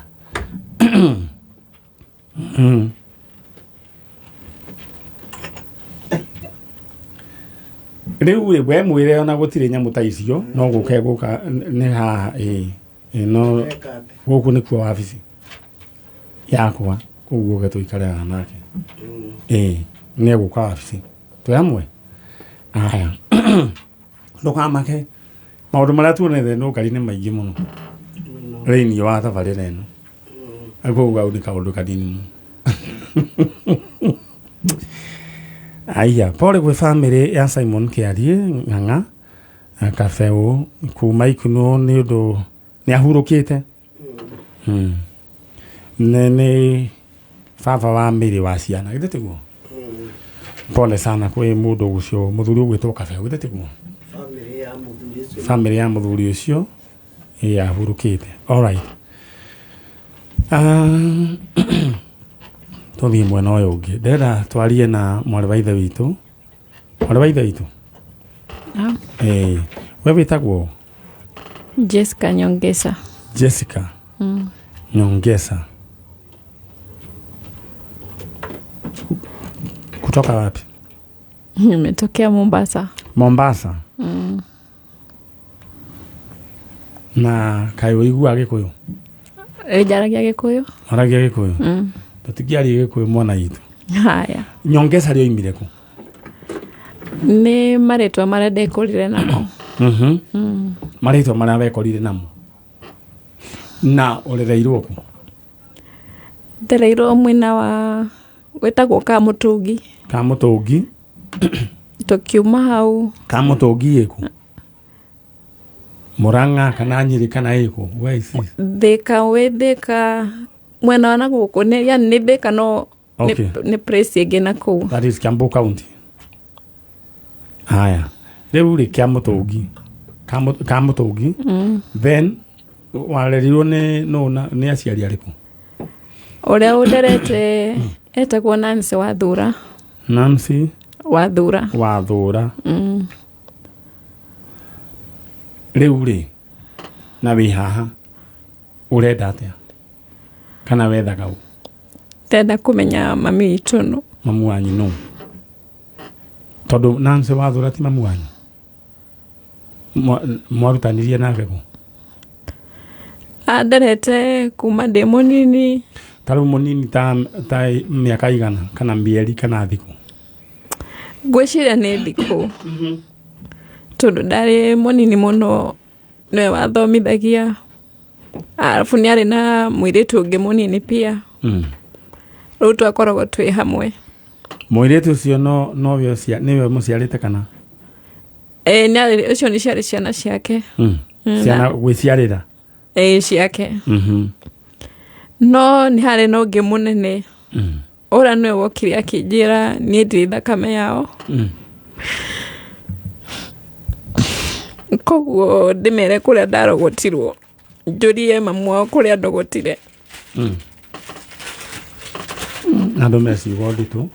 A: rĩu we mwĩre ona gũtirĩ nyamũ ta icio no gũka nĩ haha no gũkũ nĩkuo wabici yakwa koguo ũke tũikaranaga nake nĩ egũka wabici twĩ hamwe aya ndũkamake maũndũ marĩa tuonete no ngari nĩ maingĩ mũno thĩinĩ wa tabarĩra ĩno koguo au nĩ kaũndũ kanini aya pole gwĩ family ya Simon Kĩarie Ng'ang'a Kabeu kuma Ikuno nĩ ũndũ nĩ ahurũkĩte nĩ baba wa Mĩrĩ wa ciana githĩ tiguo pole sana kwĩ mũndũ ũcio mũthuri ũgwĩtwo Kabeu githĩ tiguo family ya mũthuri ũcio ahurũkĩte alright tũthiĩ mwena ũyũ ũngĩ ndĩrenda twarie na mwarĩ wa ithe witũ we wĩtagwo
D: Jessica Nyongesa
A: Nyongesa kutoka wapi?
D: Nimetokea Mombasa.
A: Na kaĩ ũigua Gĩkũyũ?
D: Njaragia Gĩkũyũ.
A: Aragia Gĩkũyũ. Tũtigiarie Gĩkũyũ mwana itu.
D: Haya.
A: Nyongesa rĩoimire kũ?
D: Nĩ marĩtwa marĩa ndekorire namo.
A: Marĩtwa marĩa wekorire namo. Na ũrereirwo kũ?
D: Ndereirwo mwena wa gwĩtagwo Kamũtũngi. Tũkiuma hau. Kamũtũngi
A: ĩkũ? Murang'a kana Nyĩrĩ kana ĩkũ? Where is this?
D: Thĩka mwena wa nagũkũ nĩ Thĩka no nĩ place ĩngĩ na kũu.
A: That is Kiambu County. Haya. Rĩu rĩ Kamũtũngi. Then warerirwo nĩ aciari arĩkũ?
D: Ũrĩa ũnderete etagwo Nancy Wathura. Rĩu rĩ na wĩ haha ũrenda atĩa kana wethaga ũ?
E: Tenda kumenya mami witũ no.
A: Mamu wanyu no. Tondũ Nancy Wathũra ti mamu wanyu. Mwarutanirie nake kũ?
E: Nderete kuma ndĩ mũnini.
A: Tarĩu mũnini ta mĩaka igana kana mĩeri kana thikũ?
E: Ngwĩciria nĩ thikũ. Tondũ ndarĩ mũnini mũno nĩwe wathomithagia. Arabu nĩ arĩ na mũirĩtu ũngĩ mũnini pia. Rĩu twakoragwo twĩ hamwe.
A: Mũirĩtu ũcio nĩwe mũciarĩte kana?
E: Ũcio nĩ ciarĩ ciana ciake.
A: Ciana gwĩciarĩra?
E: Ciake. No nĩ harĩ na ũngĩ mũnene. Ũrĩa nĩwe wokire akĩnjĩra niĩ ndirĩ thakame yao. Koguo ndĩmere kũrĩa ndarogotirwo. Njũrie mamu wao kũrĩa ndogotire.
A: Na andũ meciugo nditũ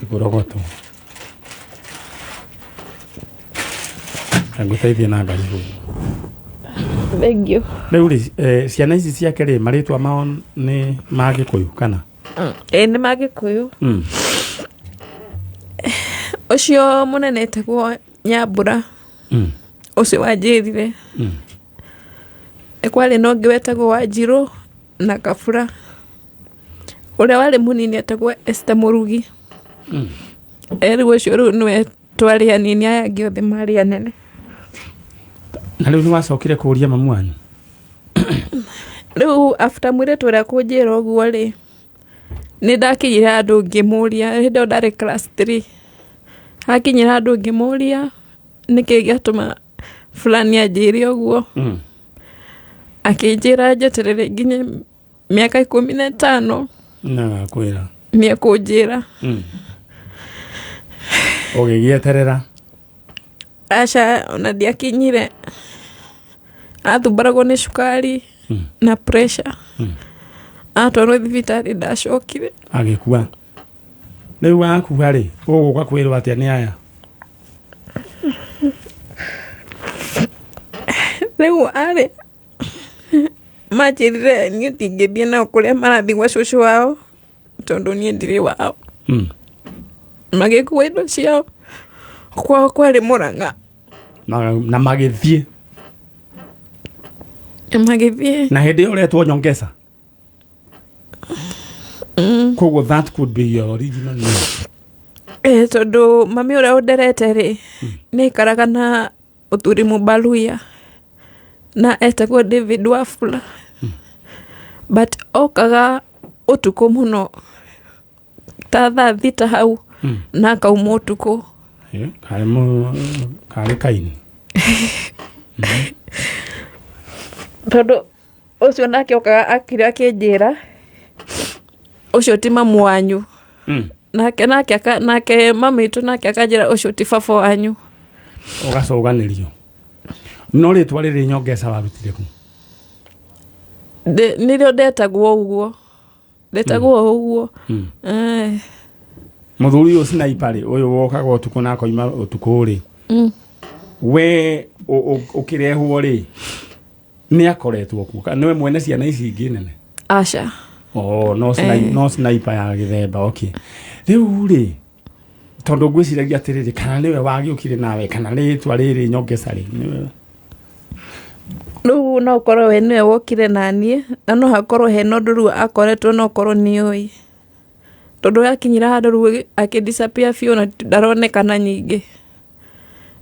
A: tikũrogotwo. Ngũteithie na Ngai hũu.
E: Thank you.
A: Rĩu rĩ ciana ici ciake rĩ marĩtwa mao nĩ ma Gĩkũyũ kana?
E: Nĩ ma Gĩkũyũ. Ũcio mũnene etagwo Nyambura. Ũcio wanjĩrire. Kwarĩ na ũngĩ wetagwo Wanjirũ na Kabura. Ũrĩa warĩ mũnini etagwo Esther Mũrugi. Rĩu ũcio rĩu nĩwe twarĩ anini, aya angĩ othe marĩ anene.
A: Na rĩu nĩwacokire kũũria mamu wanyu?
E: Rĩu after mũirĩtu ũrĩa kũnjĩra ũguo rĩ, nĩ ndakinyire andũ ngĩmũria, hĩndĩ ĩyo ndarĩ class 3. Hakinyire andũ ngĩmũria nĩkĩ gĩatũma fulani anjĩre ũguo. Akĩnjĩra njeterere nginya mĩaka 15.
A: Na gakwĩra?
E: Nĩ ekũnjĩra.
A: Ũgĩgĩeterera?
E: Aca ona ndiakinyire. Athumbaragwo nĩ cukari na pressure. Atwarwo thibitarĩ ndacokire.
A: Agĩkua? Rĩu akua rĩ ũgũka kwĩrwo atĩa nĩ aya?
E: Rĩu arĩ manjĩrire niĩ ndingĩthiĩ nao kũrĩa marathiĩ gwa cũcũ wao tondũ niĩ ndirĩ wao. Magĩkua indo ciao kwao kwarĩ Murang'a.
A: Na magĩthiĩ?
E: Magĩthiĩ.
A: Na hĩndĩ ĩyo ũretwo nyongesa? Koguo that could be your original name.
E: Tondũ mami ũrĩa ũnderete rĩ nĩ aikaraga na ũthuri Mũbaluya na etagwo David Wafula. But okaga ũtukũ mũno ta thaa thita hau na akauma ũtukũ.
A: Karĩ kaini.
E: Tondũ ũcio nake okaga akĩrĩa akĩnjĩra ũcio ti mamu wanyu. Nake mami witũ nake akanjĩra ũcio ti baba wanyu.
A: Ũgacoganĩrio. No rĩtwa rĩrĩ nyongesa warutire kũ?
E: Nĩrĩo ndetagwo ũguo. Ndetagwo ũguo.
A: Mũthuri ũyũ sniper rĩ ũyũ wokaga ũtukũ na akoima ũtukũ rĩ. We ũkĩrehwo rĩ nĩ akoretwo kuo? Nĩwe mwene ciana ici ingĩ nene?
E: Aca.
A: No sniper ya gĩthemba. Okay. Rĩu rĩ tondũ ngwĩciragia atĩrĩrĩ kana nĩwe wagĩũkire nawe kana rĩtwa rĩrĩ nyongesa rĩ nĩwe?
E: Rĩu no ũkorwo we nĩwe wokire naniĩ na no hakorwo hena ũndũ rĩu akoretwo no ũkorwo nĩũĩ. Tondũ yakinyira handũ rĩu akĩdisappear biũ na ndaronekana nyingĩ.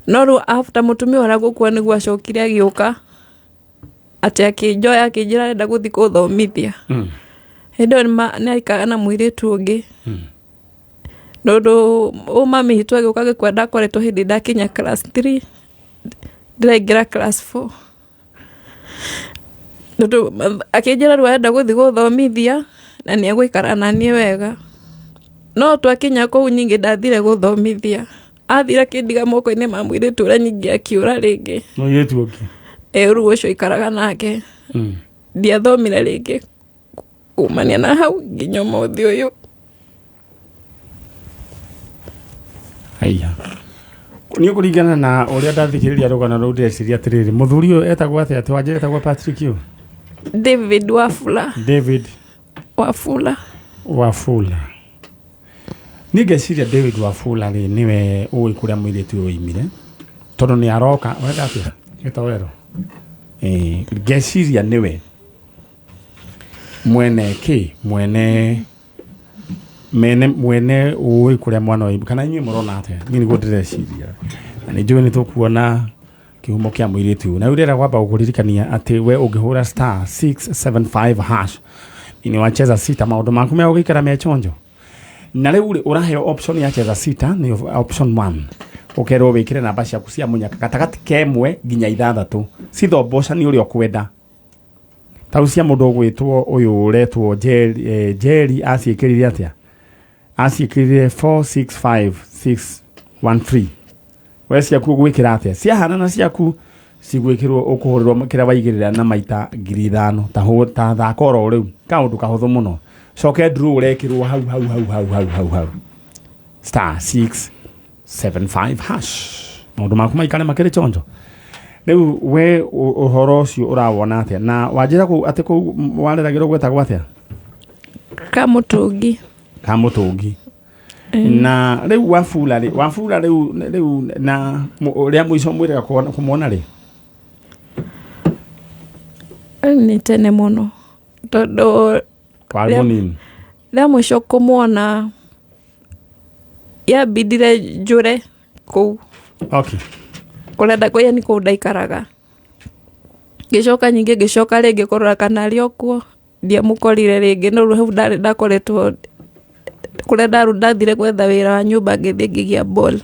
E: No rĩu after mũtumia ũrĩa gũkua nĩguo acokire agĩũka atĩ akĩnjoya akĩnjĩra arenda gũthiĩ gũthomithia. Hĩndĩ ĩyo nĩ aikaga na mũirĩtu ũngĩ. Tondũ mami witũ agĩũka gĩkua ndakoretwo hĩndĩ ndakinya class 3 ndĩraingĩra class 4. Tondũ akĩnjĩra rĩu arenda gũthiĩ gũthomithia na nĩ egũikara naniĩ wega. No twakinya kũu nyingĩ ndathire gũthomithia. Athire akĩndiga moko-inĩ ma mũirĩtu ũrĩa nyingĩ akiũra rĩngĩ.
A: Mũirĩtu ũngĩ?
E: Rĩu ũcio aikaraga nake. Ndiathomire rĩngĩ kumania na hau nginya ũmũthĩ ũyũ.
A: Haiya. Nĩ kũringana na ũrĩa ndathikĩrĩria rũgano rũu ndĩreciria atĩrĩrĩ mũthuri ũyũ etagwo atĩa atĩ etagwo Patrick ũyũ?
E: David Wafula.
A: David
E: Wafula.
A: Wafula ningeciria David Wafula rĩ niwe ũĩ kũrĩa mũirĩtu ũyũ oimire tondũ nĩ aroka wenda atĩa gĩtowero ngeciria niwe mwene ũĩ kũrĩa mwana oimire kana inyuĩ mũrona atĩa niĩ nĩguo ndĩreciria na nĩ njũĩ nĩ tũkuona kĩhumo kĩa mũirĩtu ũyũ na rĩu rĩrĩa kwamba gũkũririkania atĩ we ũngĩhũra star 675 hash ini wacheza sita maũndũ maku me ũgĩikara me chonjo na rĩu ũraheo option ya cheza sita nĩ option 1 ũkerwo wĩkĩre namba ciaku cia mũnyaka gatagatĩ kemwe nginya 6 cithoboca nĩ ũrĩa ũkwenda tau cia mũndũ ũgwĩtwo ũyũ ũretwo Jerry aciĩkĩrire atĩa aciĩkĩrire 465613 we ciaku ũgwĩkĩra atĩa ciahana na ciaku cigwĩkĩrwo ũkũhũrĩrwo kĩrĩa waigĩrĩra na maita 5,000 ta thakoro rĩu kaũndũ kahũthũ mũno coke draw ũrekĩrwo hau star 675 hash maũndũ maku maikare makĩrĩ chonjo rĩu we ũhoro ũcio ũrawona atĩa na wanjĩra kũu atĩ kũu wareragĩrwo gwetagwo atĩa Kamũtũngi na rĩu Wafula rĩu na ũrĩa mũico mwĩrega kũmwona rĩ
E: nĩ tene mũno tondũ rĩa mũico kũmwona yambindire njũre kũu kũrenda kwĩya nĩ kũu ndaikaraga ngĩcoka nyingĩ ngĩcoka rĩngĩ kũrora kana arĩ okuo ndiamũkorire rĩngĩ no rĩu hau ndarĩ ndakoretwo kũrĩa ndathire gwetha wĩra wa nyũmba ngĩthiĩ ngĩgĩa ball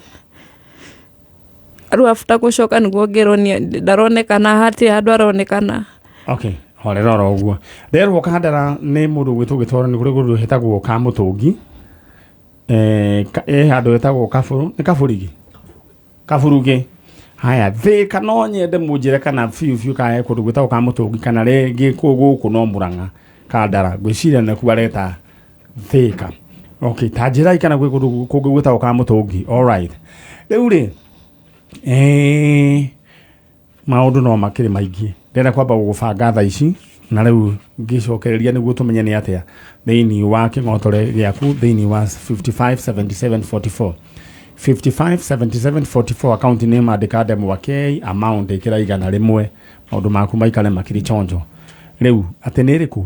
E: rĩu afuta gũcoka nĩguo ngĩrwo ndaronekana hatirĩ handũ aronekana
A: horera oro ũguo rĩerwo kahandara nĩ mũndũ gwĩtwo gĩtwara nĩ kũrĩ gũndũ hetagwo Kamũtũngi handũ hetagwo Kaburugi haya thĩka no nyende mũnjĩre kana biũ kae kũndũ gwĩtagwo Kamũtũngi kana rĩngĩ gũkũ no Murang'a kandara ngwĩciria nĩ kuareta thĩka ta njĩra kana gwĩ kũndũ kũngĩ gwĩtagwo Kamũtũngi alright rĩu rĩ maũndũ no makĩrĩ maingĩ ndĩrenda kwamba gũgũbanga thaa ici na rĩu ngĩcokereria nĩguo tũmenye nĩ atĩa thĩinĩ wa kĩng'otore gĩaku thĩinĩ wa 557744 557744 account name andĩka ndemwa K amount ĩkĩra 100 maũndũ maku maikare makĩrĩ chonjo rĩu atĩ nĩ ĩrĩkũ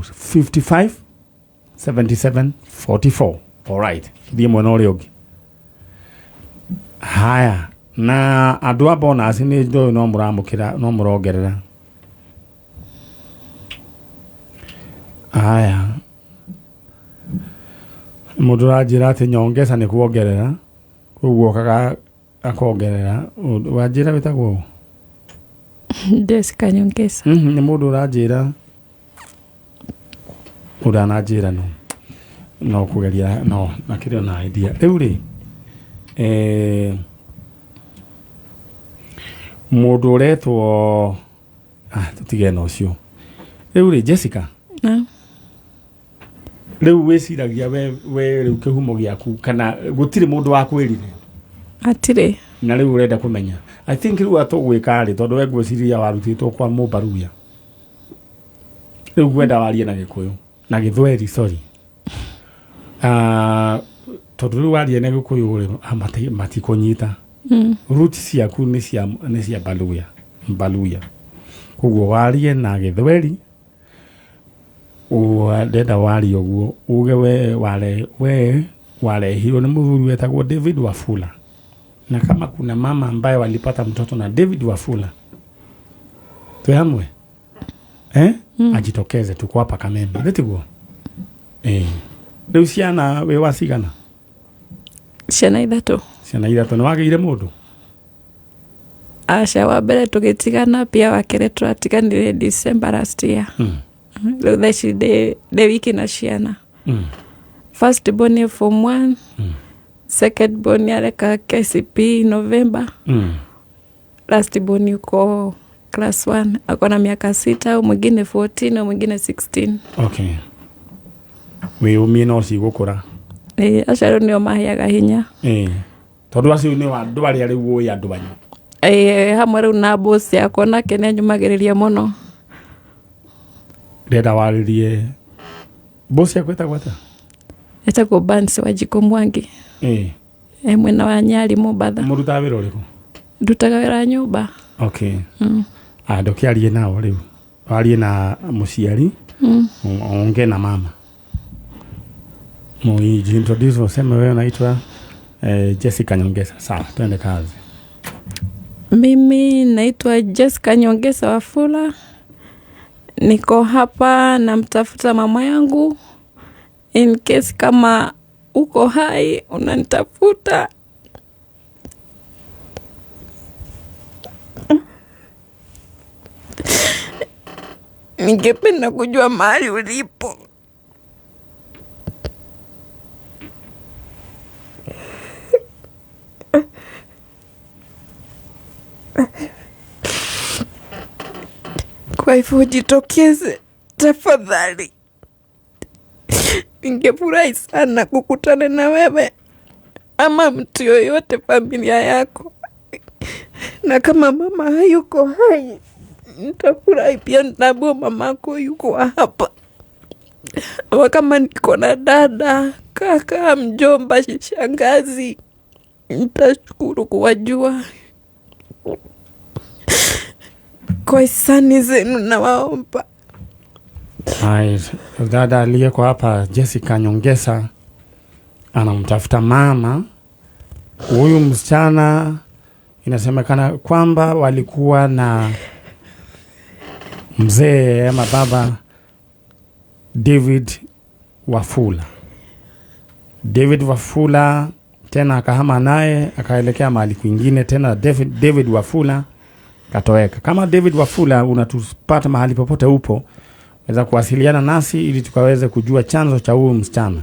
A: 557744 alright thiĩ mwena ũrĩa ũngĩ haya na andũ a bonus nĩ ndoĩ no mũramũkĩra no mũrongerera haya mũndũ ranjĩra atĩ nyongeza nĩ kuongerera koguo kaga akongerera wanjĩra wĩtagwo
E: Jessica nyongeza
A: nĩ mũndũ ranjĩra ũrananjĩra no kũgeria no nakĩrĩ na idea rĩu rĩ mũndũ ũretwo tũtige na ũcio rĩu rĩ Jessica rĩu wĩciragia we rĩu kĩhumo gĩaku kana gũtirĩ mũndũ wa kwĩrire
E: atirĩ
A: na rĩu ũrenda kũmenya I think rĩu atũgwĩka rĩ tondũ we ngwĩciria warutĩtwo kwa Mũbaruya rĩu gwenda warie na Gĩkũyũ na Gĩthweri sorry tondũ rĩu warie na Gĩkũyũ rĩ matikũnyita root ciaku nĩ cia Baluya koguo warie na Gĩthweri ndenda warie ũguo uge we warehirwo nĩ mũthuri wetagwo David Wafula na kama kuna mama ambaye walipata mtoto na David Wafula tuamwe ajitokeze tuko hapa Kamembe letiguo rĩu ciana we wasigana
E: ciana ithatũ
A: nĩ wagĩire mũndũ
E: aca wa mbere tũgĩtigana pia wa kerĩ twatiganire December last year rĩu thaici ndĩ wiki na ciana first born form 1 second born areka KCP November last born yuko class 1 akona miaka 6 mwingine 14 mwingine 16
A: we umie no cigũkũra
E: aca nĩo maheaga hinya
A: tondũ acio nĩ andũ arĩa rĩu ũĩ andũ banyu
E: hamwe rĩu na boss yakwa nake nĩ anyumagĩrĩria mũno
A: ndenda warĩrie boss yakwa ĩtagwo atĩa
E: etagwo Bansi wa Jiko Mwangi mwena wa Nyali Mombasa.
A: Mũruta wĩra ũrĩkũ?
E: Ndutaga wĩra nyũmba.
A: Okay. Ndokiarie nao rĩu. Warie na mũciari ũngĩ na mama. Introduce waseme wewe unaitwa Jessica Nyongesa. Sawa, twende kazi.
E: Mimi naitwa Jessica Nyongesa Wafula. Niko hapa namtafuta mama yangu. In case kama uko hai unanitafuta. Ningependa kujua mahali ulipo. Kwa hivyo jitokeze tafadhali. Ningefurahi sana kukutana na wewe ama mtu yoyote familia yako. Na kama mama hayuko hai, nitafurahi pia nitambua mamako yuko hapa. Ama kama niko na dada, kaka, mjomba, shangazi, nitashukuru kuwajua. Kwa hisani zenu nawaomba.
A: Dada aliyeko hapa Jessica Nyongesa anamtafuta mama. Huyu msichana inasemekana kwamba walikuwa na mzee ama baba David Wafula. David Wafula tena akahama naye akaelekea mahali kwingine tena. David Wafula katoweka. Kama David Wafula unatupata mahali popote upo, weza kuwasiliana nasi ili tukaweze kujua chanzo cha huyu msichana.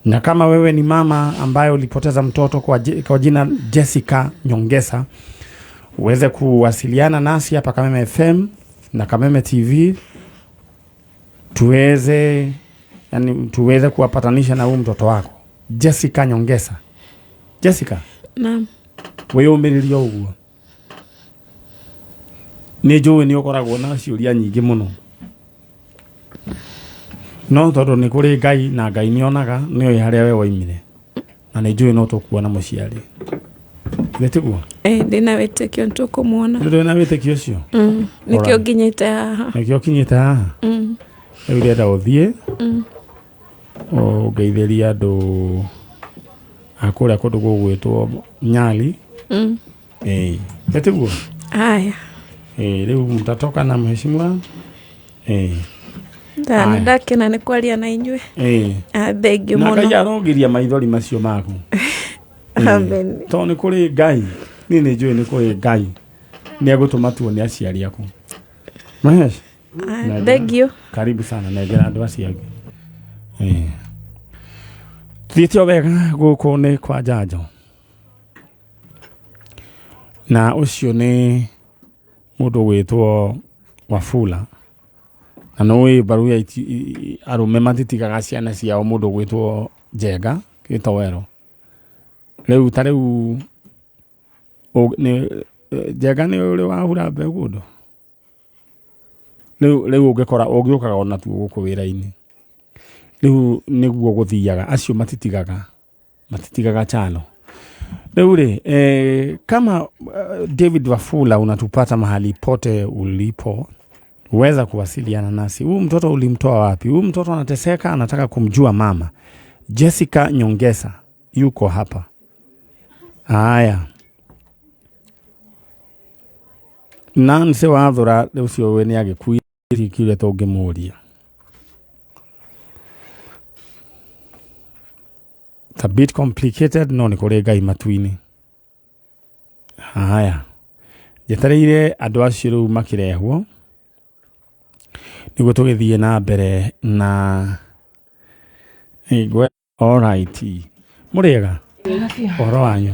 A: Na kama wewe ni mama ambaye ulipoteza mtoto kwa jina Jessica Nyongesa, uweze kuwasiliana nasi hapa Kameme FM na Kameme TV, tuweze kuwapatanisha na huyu mtoto wako Jessica Nyongesa. Jessica,
E: naam,
A: wewe umelirio uguo ni njũĩ ni ukoragwo na ciũria nyingĩ mũno, no tondũ nĩ kũrĩ Ngai na Ngai nĩonaga nĩoĩ harĩa we woimire, na nĩ njũĩ no tũkuona mũciari. Wetiguo?
E: Ndĩna wĩtĩkio nĩtũkũmuona.
A: Ndĩna wĩtĩkio ũcio?
E: Nĩkĩo nginyĩte haha.
A: Nĩkĩo kinyĩte haha? Rĩu ndĩrenda ũthiĩ ũngeithĩrie andũ a kũrĩa kũndũ gũgwĩtwo Nyali. Wetiguo?
E: Haya.
A: Leo mtatoka na mheshimiwa.
E: Ndakena nĩ kwaria na inyuĩ. Thengiũ mũno.
A: Na Ngai arongiria maithori macio maku.
E: Amen.
A: To nĩ kũrĩ Ngai. Niĩ nĩ njũĩ nĩ kũrĩ Ngai. Nĩ agũtũma tuone aciari aku. Mahesh.
E: Thengiũ.
A: Karibu sana negera andũ acio angĩ. Thiĩte wega gũkũ nĩ kwa njanjo. Na ũcio nĩ mũndũ wĩtwo Wafula. Na nĩũĩ mbaru ya arũme matitigaga ciana ciao mũndũ gwĩtwo Njenga Gĩtowero. Rĩu ta rĩu Njenga nĩ ũrĩ wahura mbegũ ũndũ. Rĩu ũngĩũkaga ona tu gũkũ wĩra-inĩ. Rĩu nĩguo gũthiaga acio matitigaga chalo. Deure, kama David Wafula unatupata mahali pote ulipo, uweza kuwasiliana nasi. Huyu mtoto ulimtoa wapi? Huyu mtoto anateseka, anataka kumjua mama. Jessica Nyongesa yuko hapa. Haya. Na nse wathora ucio we ni agikuire kile tũngĩmũria. It's a bit complicated, no nĩ kũrĩ Ngai matu-inĩ. Haya. Jetereire andũ acio rĩu makĩrehwo. Nĩguo tũgĩthiĩ na mbere na all right. Mũrĩega? Ũhoro wanyu?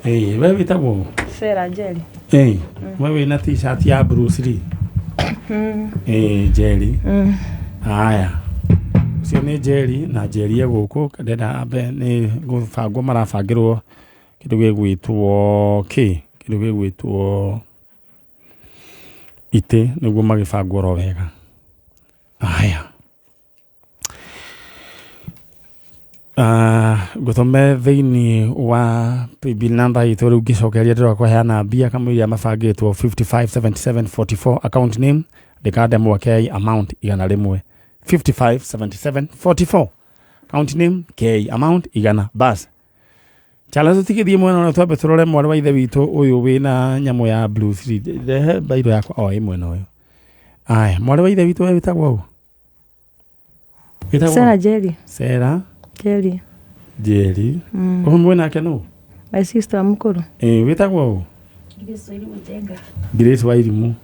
A: Wewe wĩtagwo?
F: Sarah Jerry.
A: Wewe na t-shirt ya Bruce Lee. Jerry. Haya. Ucio nĩ Jerry na Jerry gũkũ ndenda ambe nĩ gũbangwo marabangĩrwo kĩndũ gĩgwĩtwo itĩ nĩguo magĩbangwo ro wega. Haya. Guthome thĩinĩ wa paybill number itũ rĩu ngĩcokeria ndĩroka kũheana mbia kamũiria mabangĩtwo 557744 account name ndĩkandemwo K amount 100 557744 account name K amount 100 bas chala tutigithie mwena ona twambe turore mwana wa ithe witũ ũyũ wĩna nyamũ ya blue 3 rehe bairo yakwa o mwena ũyũ aya mwana wa ithe witũ wĩtagwo
F: Sarah Jerry.
A: Sarah
F: Jerry.
A: Jerry. Mwena ake no?
F: My sister mkuru.
A: Wĩtagwo Grace wa Irimu.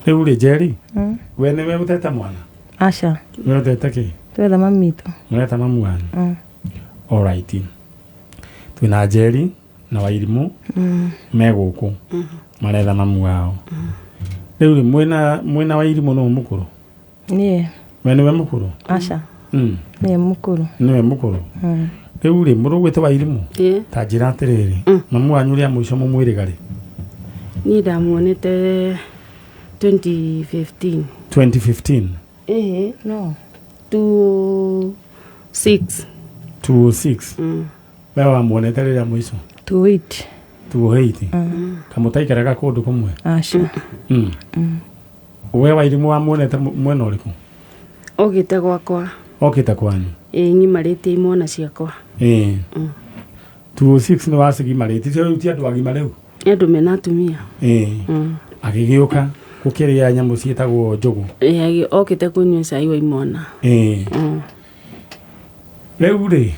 A: Rĩu rĩ Jerry. We nĩwe ũteta mwana?
F: Asha.
A: We ũteta kĩ?
F: Twetha mami itũ.
A: Mweta mamu wanyu. Alright. Twĩna Jerry na wa Irimu. Me gũkũ. Maretha mamu wao. Rĩu rĩ mwena wa Irimu no mũkũrũ?
F: Nie.
A: We nĩwe mũkũrũ?
F: Asha. Niĩ mũkũrũ.
A: Nĩwe mũkũrũ. Rĩu rĩ mũrũgwĩte wa Irimu? Ta njĩra atĩrĩrĩ. Mamu wanyu ũrĩa mũico mũmwĩrĩga rĩ?
G: Niĩ ndamuonete 2015.
A: 2015?
G: No. 206.
A: 206? We wamuonete rĩrĩa mũico?
F: 28.
A: 208? Kamũtaikaraga kũndũ kũmwe?
F: Asha.
A: We wa Irimu wamuonete mwena ũrĩkũ?
G: Ogĩte gwakwa.
A: Okĩte kwanyu?
G: Ngimarĩtie imwana ciakwa.
A: 206 nĩ wacigimarĩtie rĩu ti andũ agima rĩu?
G: Andũ mena atumia.
A: Agĩgĩũka gũkĩrĩa nyamũ ciĩtagwo njogu?
G: Okĩte kũnyua cai wa imwana.
A: Rĩu rĩ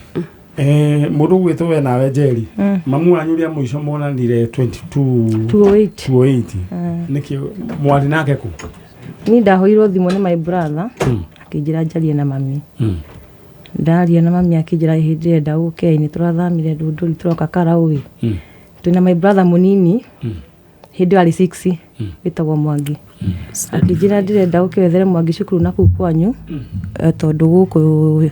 A: mũndũ gwĩtwo we nawe Jerry mamu wanyu ũrĩa mũico monanire 208 nĩkĩ mwarĩ nake kũ?
F: Niĩ ndahoirwo thimũ nĩ my brother akĩnjĩra njarie na mami. Ndaria na mami akĩnjĩra hĩndĩ ĩrĩa ndagũke nĩ tũrathamire Ndũndũri tũroka Karaũĩ. Twĩna my brother mũnini hĩndĩ arĩ 6 wĩtagwo Mwangi. Akĩnjĩra ndĩrenda gũkĩwethere Mwangi cukuru na kũu kwanyu tondũ gũkũ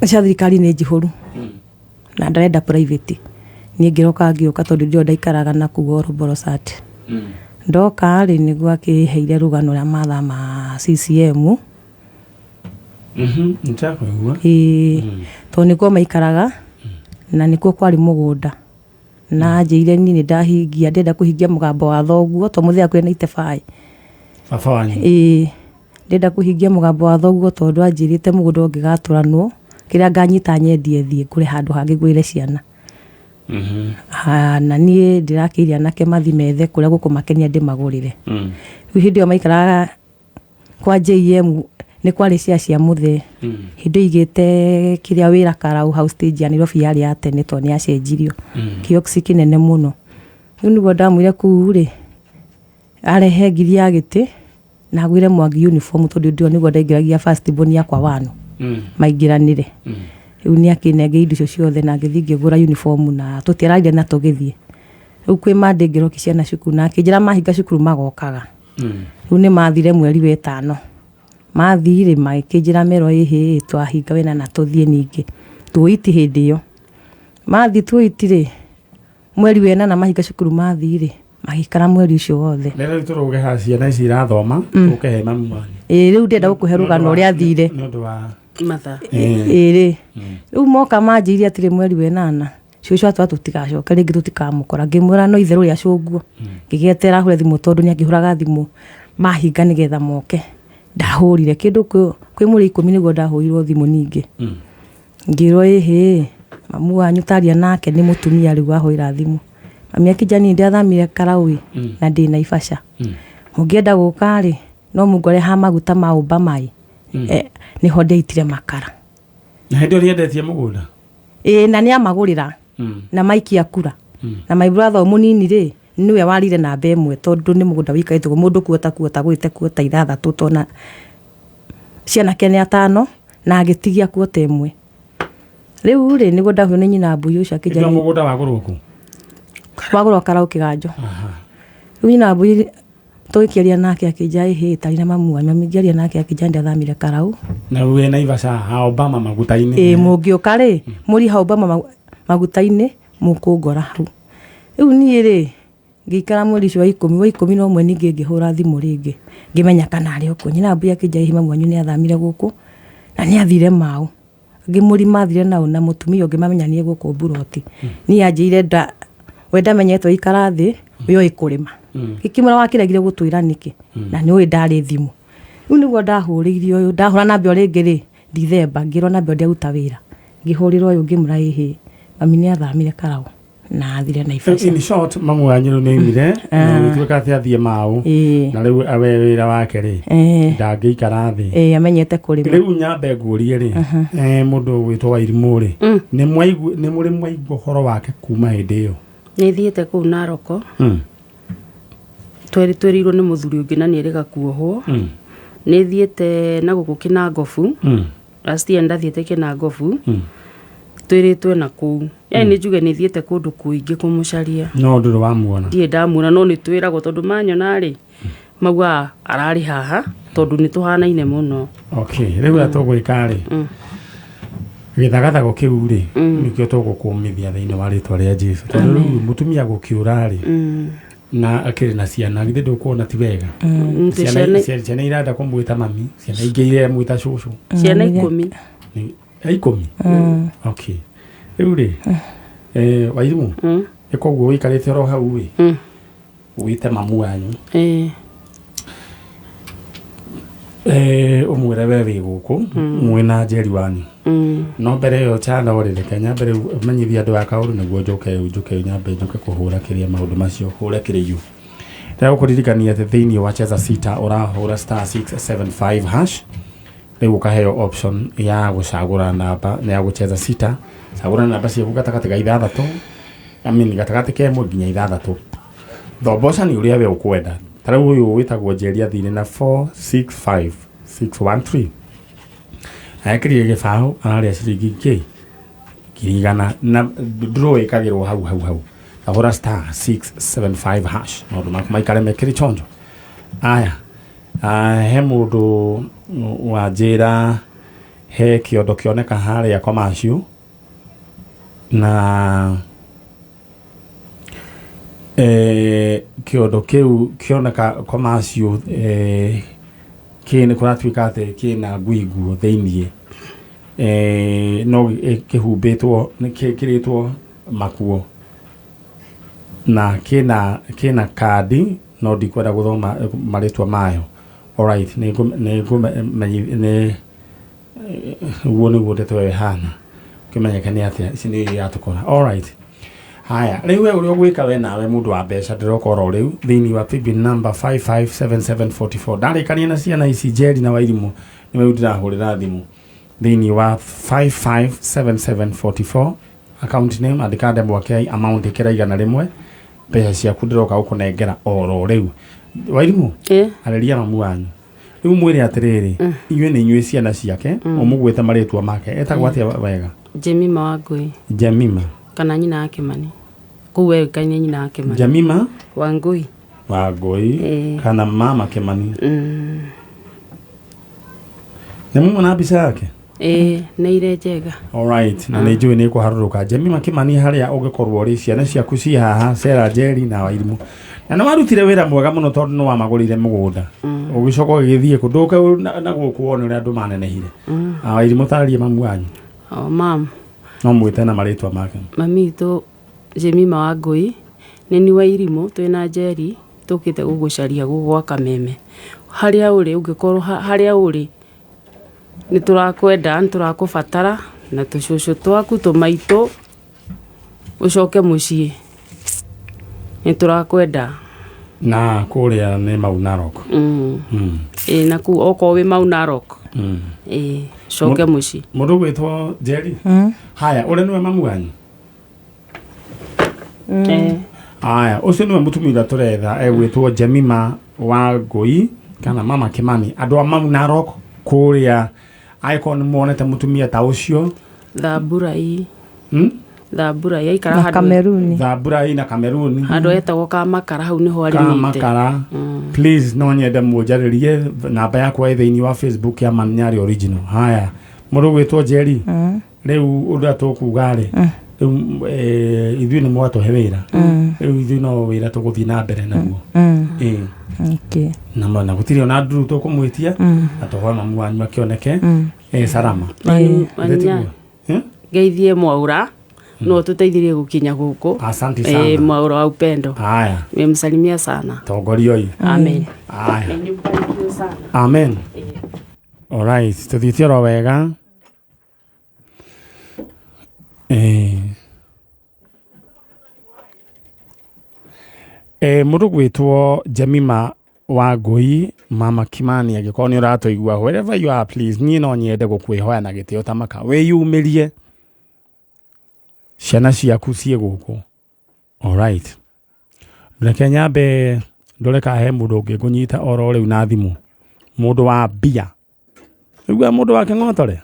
F: cia thirikari nĩ njihũru na ndarenda private. Niĩ ngĩroka ngĩũka tondũ ndio ndaikaraga na kũu Borosat. Ndoka rĩ nĩguo akĩheire rũgano rwa matha ma CCM.
A: Nĩtakũigua.
F: Tondũ nĩkuo maikaraga na nĩkuo kwarĩ mũgũnda. Na njĩire niĩ nĩndahingia ndenda kũhingia mũgambo wa thoguo tondũ mũthenya kwĩna itebaĩ.
A: Baba wanyu?
F: Ndenda kũhingia mũgambo wa thoguo tondũ anjĩrĩte mũgũnda ũngĩgatũranwo kĩrĩa nganyita nyendie thiĩ ngũre handũ hangĩ ngũĩre ciana. Na niĩ ndĩrakĩiria nake mathi methe kũrĩa gũkũ makenia ndĩmagũrĩre. Rĩu hĩndĩ ĩyo maikaraga kwa JM nĩ kwarĩ cia mũthee. Hĩndĩ igĩte kĩrĩa wĩra Karaũ house stage ya Nairobi yarĩ ya tene tondũ nĩ yacenjirio. Kioski kĩnene mũno. Rĩu nĩguo ndamwĩre kũu rĩ arehe ngiri ya gĩtĩ na agwĩre Mwangi uniform tondũ ndio nĩguo ndaingĩragia first born yakwa wano. Maingĩranĩre. Rĩu nĩ akĩnenge indo icio ciothe na ngĩthiĩ ngĩgũra uniform na tũtiararire na tũgĩthiĩ. Rĩu kwĩ Monday ngĩroki ciana cukuru na akĩnjĩra mahinga cukuru magokaga. Rĩu nĩ mathire mweri wa 5. Mathire magĩkĩnjĩra mero ihĩĩ twahinga wena na tũthiĩ ningĩ. Tuoiti hĩndĩ ĩyo. Mathi tuoiti rĩ mweri wa 8 na mahinga cukuru mathire magĩikara mweri ũcio wothe.
A: Rĩrĩa tũroge ha ciana ici irathoma tũkehe mamu wanyu.
F: Rĩu ndenda gũkũhe rũgano ũrĩa athire.
A: Nĩ ũndũ wa
G: matha.
F: Rĩu moka manjĩire atĩrĩ mweri wa 8 cũcũ atwa tũtigacoka rĩngĩ tũtikamũkora ngĩmwĩra no itherũ rĩa cũguo ngĩgĩetera hũre thimũ tondũ nĩ akĩhũraga thimũ mahinga nĩgetha moke. Ndahũrire kĩndũ kwĩ mũrĩ 10 nĩguo ndahũrirwo thimũ ningĩ. Ngĩrwo mamu wanyu taria nake nĩ mũtumia rĩu ahũira thimũ. Mami akĩnjani ndathamire Karaũĩ na ndĩ Naivasha. Mũngĩenda gũka rĩ no mũngore ha maguta ma ũmba mai. Nĩho ndeitire makara.
A: Na hĩndĩ ĩrĩa ndetie mũgũnda?
F: Na nĩ amagũrĩra na maikia kura. Na my brother mũnini rĩ niwe warire namba 1 tondũ nĩ mũgũnda wĩkaĩtwo mũndũ kuota gwĩte kuota 6 tona ciana kene 5 na agĩtigia kuota 1. Rĩu rĩ nĩguo ndahũo nĩ nyina mbũi ũcio akĩnjani.
A: Nĩ mũgũnda wagũrwo kũ?
F: Wagũrwo Karaũ Kĩganjo. Rĩu nyina mbũi tũgĩkĩaria nake akĩnja tari na mamu wanyu mingĩaria nake akĩnja ndathamire Karaũ.
A: Na we Naivasha ha Obama maguta-inĩ.
F: Mũngĩũka rĩ mũri ha Obama maguta-inĩ mũkũngora hau. Rĩu niĩ rĩ ngĩikara mweri wa 10 no mwe ningĩ ngĩhũra thimũ rĩngĩ ngĩmenya kana arĩ okuo nyina mbia kĩnja ihima mwanyu nĩ athamire gũkũ na nĩ athire Mau ngĩmũrima athire nao na mũtumia ũngĩ mamenyanie gũkũ Buroti niĩ anjĩire wenda menyetwo ikara thĩ yo ikũrĩma gĩkimũra wakiregire gũtwĩra nĩkĩ na nĩ ndarĩ thimũ rĩu nĩguo ndahũrĩirio ũyũ ndahũra namba rĩngĩ rĩ Dithemba ngĩrwo namba ndĩaruta wĩra ngĩhũrĩrwo ũyũ ngĩmũra ihĩĩ mami nĩ athamire Karau na athire na Naivasha.
A: In short mamu wanyu nĩ imire na gĩtuĩka atĩ athiĩ Mau na rĩu awe wĩra wake rĩ ndangĩikara thĩ
F: amenyete kũrĩma.
A: Rĩu nyambe ngũrie rĩ mũndũ wĩtwo Wairimũ rĩ nĩ mũrĩ mwaigua ũhoro wake kuma hĩndĩ ĩyo?
G: Nĩ thiĩte kũu Naroko twerirwo nĩ mũthuri ũngĩ na nĩ erĩga kuohwo. Nĩ thiĩte na gũkũ Kĩnangobu last year ndathiĩte Kĩnangobu twĩrĩtwe na kũu yani nĩ njuge nĩ thiĩte kũndũ kũingĩ kũmũcaria
A: no ndũrĩ wamuona?
G: Ndiĩ ndamuona no nĩ twĩragwo tondũ manyona rĩ mauga ararĩ haha tondũ nĩ tũhanaine mũno.
A: Okay, rĩu atũgwĩka rĩ gĩthagathago kĩu rĩ nĩkĩo tũgũkũmithia thĩinĩ wa rĩtwa rĩa Jesũ tondũ rĩu mũtumia gũkĩũra rĩ na akĩrĩ na ciana githĩ ndũkuona ti wega ciana irenda kũmwĩta mami ciana ingĩ iremwĩta cũcũ
G: ciana 10
A: 10. Okay, rĩu rĩ Wairimũ ĩkoguo wĩikarĩte oro hau rĩ wĩte mamu wanyu ũmwĩre we wĩ gũkũ mwĩna njeri wanyu no mbere ĩyo chana orĩre Kenya mbere menyithia andũ a Kaũndũ nĩguo njoke nyambe njoke kũhũra kĩrĩa maũndũ macio hũre kĩrĩu rĩu kũririkania atĩ thĩinĩ wa cheza sita ũrahũra *675# rĩu ũkaheo option ya gũcagũra namba ya gũcheza sita cagũra namba ciaku gatagatĩ ga 6 gatagatĩ ka 1 nginya 6 thomboca nĩ ũrĩa we ũkwenda. Tarau ũyũ wĩtagwo njeri athire na 465613 akĩrĩe gĩbaũ ararĩa ciringi ngiri na draw ĩkagĩrwo hau ahora *675# maũndũ maku maikare mekĩrĩ chonjo. Aya he mũndũ wa njĩra he kĩondo kĩoneka harĩa Commercial na kĩondo kĩu kĩoneka Commercial kĩnĩ kũratuĩka atĩ kĩna nguinguo thĩinĩ no kĩhumbĩtwo kĩrĩtwo makuo na kĩna kandi no ndikwenda gũthoma marĩtwa mayo. Alright, nĩ uguo nĩguo ndeto hana kĩmenyekane atĩa ici nĩ yatũkora. Alright, haya rĩu we ũrĩa ũgwĩka we nawe mũndũ wa mbeca ndĩrokora rĩu thĩinĩ wa PIN number 557744 ndarĩkania na ciana ici Njeri na Wairimũ nĩ we ndĩrahũrĩra thimũ thĩinĩ wa 557744 account name andĩka ndemwa kĩ amount ĩkĩra 100 mbeca ciaku ndĩroka gũkũnengera oro rĩu. Wairimũ arĩria mamu wanyu rĩu mwĩre atĩrĩrĩ inyuĩ nĩ inyuĩ ciana ciake ũmũgwĩte marĩtwa make etagwo atĩa wega?
G: Jemima wa Ngũĩ.
A: Jemima
G: kana nyina wa Kĩmani kũu wekaine nyina wa Kĩmani.
A: Jemima
G: wa Ngũĩ
A: kana mama Kĩmani. Nĩ mũmona mbica yake?
G: Nĩ ire njega.
A: Alright, na nĩ njũĩ nĩ kũharũrũka Jemima Kĩmani harĩa ũngĩkorwo rĩ ciana ciaku ci haha Sarah Njeri na Wairimũ na nĩ warutire wĩra mwega mũno tondũ nĩ wamagũrĩire mũgũnda ũgĩcoka ũgĩthiĩ kũndũ na gũkũ wone ũrĩa andũ manenehire. Wairimũ tarĩria mamu wanyu.
G: Mam
A: no mwĩte na marĩtwa make.
G: Mami witũ Jemima wa Ngũĩ nĩ ni Wairimũ twĩna Njeri tũkĩte gũgũcaria gwa Kameme harĩa ũrĩ ũngĩkorwo harĩa ũrĩ nĩ tũrakwenda nĩ tũrakũbatara na tũcũcũ twaku tũmaitũ ũcoke mũciĩ nĩ tũrakwenda
A: na kũrĩa nĩ Mau Narok.
G: Na kũu okorwo wĩ Mau Narok coke mũciĩ.
A: Mũndũ gwĩtwo Njeri haya ũrĩa nĩwe mamu wanyu? Aya ũcio nĩwe mũtumia tũretha egwĩtwo Jemima wa Ngũĩ kana mama Kĩmani andũ a Mau Narok kũrĩa aikon muonete mũtumia ta ũcio
G: Thamburai Thamburai aikara
F: na Kameruni.
A: Thamburai na Kameruni
G: handũ etagwo Kamakara hau niho arĩ
A: Kamakara. Please no nyende mũnjarĩrie namba yakwa thĩinĩ wa Facebook ya Manyari Original. Haya mũndũ gwĩtwo Njeri rĩu ũndũ atũkuga rĩ ithuĩ nĩ mwatũhe wĩra rĩu ithuĩ no wĩra tũgũthiĩ na mbere naguo na gũtirĩ ona nduru tũkũmwĩtia na tũhoe mamu wanyu akĩoneke salama
G: Geithie Mwaura no tũteithirie gũkinya gũkũ.
A: Asante sana.
G: Mwaura wa upendo.
A: Haya.
G: Nimemsalimia sana.
A: Tongorioi.
G: Amen.
A: Haya. Amen. Alright, tũthiĩte oro wega. Mũndũ gwĩtwo Jemima wa Ngũi Mama Kimani agĩkorwo nĩ ũratũigua wherever you are please niĩ no nyende gũkwĩhoya na gĩtĩo tamaka wĩyumĩrie ciana ciaku ciĩ gũkũ. Alright, reke nyambe ndorekahe mũndũ ũngĩ ngũnyita oro rĩu na thimũ, mũndũ wa mbia igua mũndũ wa Kĩng'otore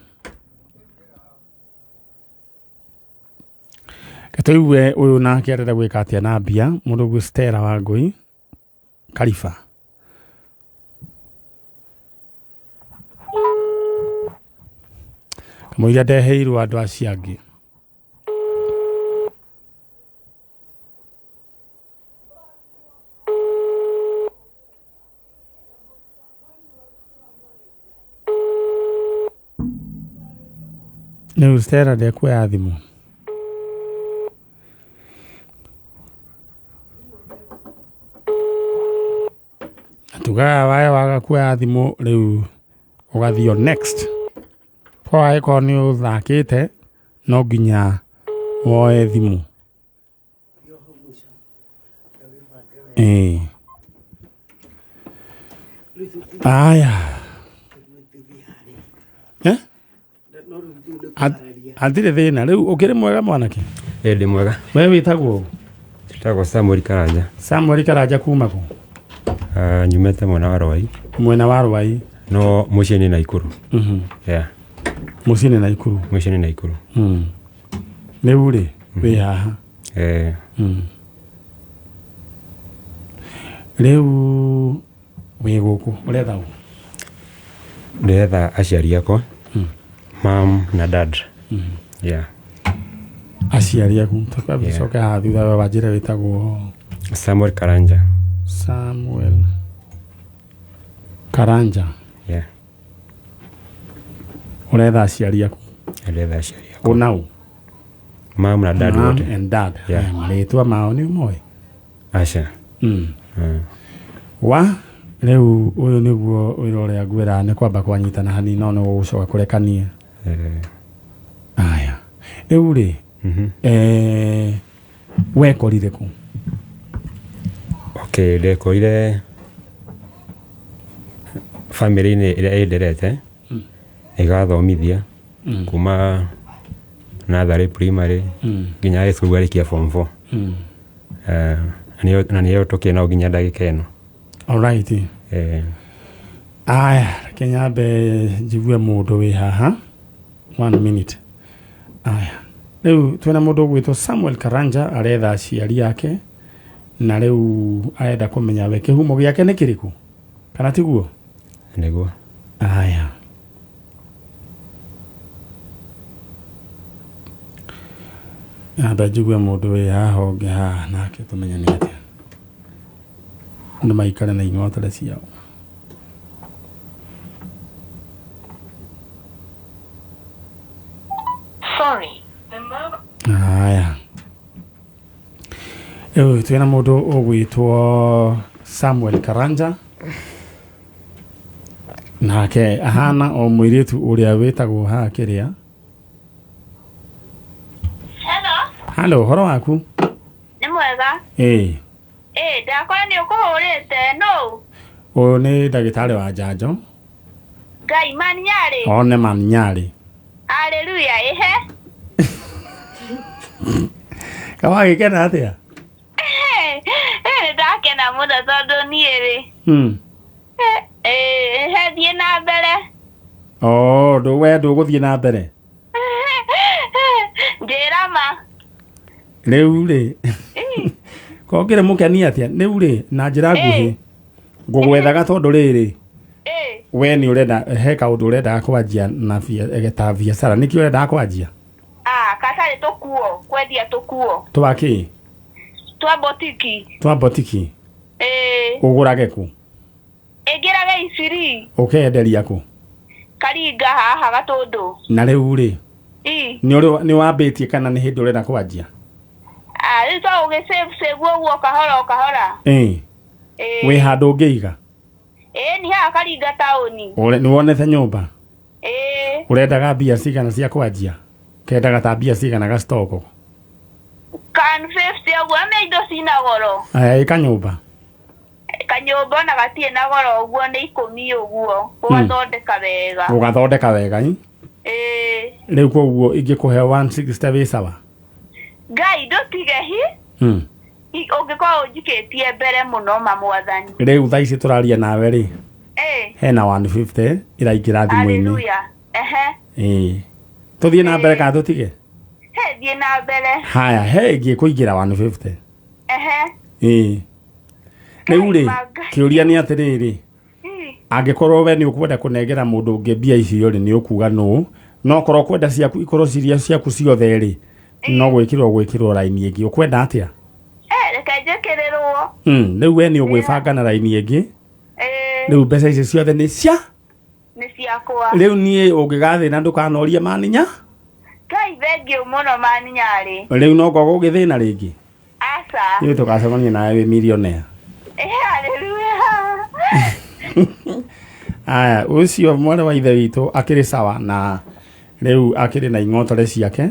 A: katũigue ũyũ nake arenda gwĩka atĩa na mbia. Mũndũ gwĩ Stella wa Ngũi Kariba. Kamũira ndeheirwo andũ acio angĩ. Nĩ Stella ndekuoya thimũ. Tugaa waya waga kuoya thimũ rĩu ũgathio next. Kwa eko nĩ ũthakĩte no nginya woe thimũ. Aya. Atirĩ thĩna rĩu ũkĩrĩ mwega mwanake?
H: Ndĩ mwega.
A: We wĩtagwo?
H: Ndĩtagwo Samuel Karanja.
A: Samuel Karanja kuma kũ?
H: Nyumĩte mwena wa Rwai.
A: Mwena wa Rwai.
H: No mũciĩ nĩ Naikuru. Yeah.
A: Mũciĩ nĩ Naikuru.
H: Mũciĩ nĩ Naikuru.
A: Rĩu rĩ wĩ haha. Rĩu wĩ gũkũ ũretha ũ?
H: Ndĩretha aciari akwa. Mom na dad. Yeah.
A: Aciari aku tũkabicoke haha thutha wa njĩra wĩtagwo
H: Samuel Karanja.
A: Samuel Karanja.
H: Yeah.
A: Ũretha aciari aku?
H: Ndĩretha aciari akwa.
A: Ũnaũ?
H: Mom na dad wote.
A: Mom and dad.
H: Yeah.
A: Marĩtwa mao nĩ ũmoĩ?
H: Aca.
A: Wa rĩu ũyũ nĩguo wĩra ũrĩa ngwĩra nĩ kwamba kwanyitana hanini no nĩ gũgũcoka kũrekania. Aya. Rĩu rĩ wekorire kũ?
H: Okay, ndekorire family-inĩ ĩrĩa ĩnderete ĩgathomithia kuma natharĩ primary nginya high school gũgarikia form 4. Na nĩyo tũkĩrĩ nao nginya ndagĩka ĩno.
A: Alright. Aya, reke nyambe njigue mũndũ wĩ haha. 1 minute. Aya. Rĩu twĩna mũndũ gwĩtwo Samuel Karanja aretha aciari yake na rĩu arenda kũmenya we kĩhumo gĩake nĩ kĩrĩkũ kana tiguo?
H: Nĩguo.
A: Aya. Amba njigue mũndũ wĩ haha ũngĩ haha nake tũmenya nĩ atĩa. Andũ maikare na Ing'otore ciao.
I: Sorry.
A: Aya. Twĩna mũndũ ũgwĩtwo Samuel Karanja nake ahana o mũirĩtu ũrĩa wĩtagwo haha kĩrĩa. Hello, horo waku?
I: Nĩ mwega. Ndakora nĩ ũkũhũrĩte no.
A: Ũyũ nĩ ndagĩtarĩ wa njanjo.
I: Ngai Maninyarĩ.
A: One Maninyarĩ.
I: Haleluya,
A: Kawa gĩkena atĩa?
I: Ndakena mũno tondũ niĩ rĩ. Thiĩ na mbere.
A: We ndũgũthiĩ na mbere?
I: Njĩra ma.
A: Rĩu rĩ kongere mũkeni atĩa rĩu rĩ na njĩra nguhĩ ngũgwethaga tondũ rĩrĩ we nĩ ũrenda he kaũndũ ũrendaga kwanjia na ta biacara nĩkĩo ũrendaga kwanjia?
I: atarĩ tũkuo kwendia tũkuo
A: twaki
I: twa
A: botiki ũgũrage kũ
I: ĩngĩrage iciri
A: ũkenderia kũ
I: karinga haha Gatũndũ
A: na rĩu rĩ nĩ wambĩtie kana nĩ hĩndĩ ũrenda kwanjia
I: rĩu to ũgĩsave ũguo kahora
A: wĩ handũ ũngĩiga
I: nĩ haha Karinga taũni
A: nĩ wonete nyũmba ũrendaga mbia cigana cia kwanjia kendaga ta mbia cigana gastoko
I: kan 50 ũguo ame indo cina goro
A: kanyũmba
I: na gatirĩ na goro ũguo nĩ 10 ũguo ũgathondeka wega
A: rĩu koguo ingĩkũhe 160 wĩ sawa
I: ngai ndũtige ũngĩkorwo ũnjikĩtie mbere mũno mamwathani
A: rĩu thaa ici tũraria nawe rĩ hena 150 iraingĩra thimũ-inĩ tũthiĩ na mbere kana tũtige
I: thiĩ na mbere
A: haya he ĩngĩ kũingĩra 150 rĩu rĩ kĩũria nĩ atĩrĩrĩ angĩkorwo we nĩ ũkwenda kũnengera mũndũ ũngĩ mbia icio rĩ nĩ ũkuga no korwo kwenda ciaku ikorwo ciaku ciothe rĩ no gwĩkĩrwo raini ĩngĩ ũkwenda atĩa
I: reke njĩkĩrĩrwo
A: rĩu we nĩ ũgwĩbanga na raini ĩngĩ rĩu mbeca icio ciothe nĩ
I: ciakwa
A: rĩu niĩ ũngĩgathĩna ndũkanorie maninya
I: ngai thengiũ mũno maninya rĩ
A: rĩu no ngogo ũgĩthĩna rĩngĩ
I: aca
A: nĩ tũgacemania nawe wĩ millionaire aya ũcio mwana wa ithe witũ akĩrĩ sawa na rĩu akĩrĩ na ing'otore ciake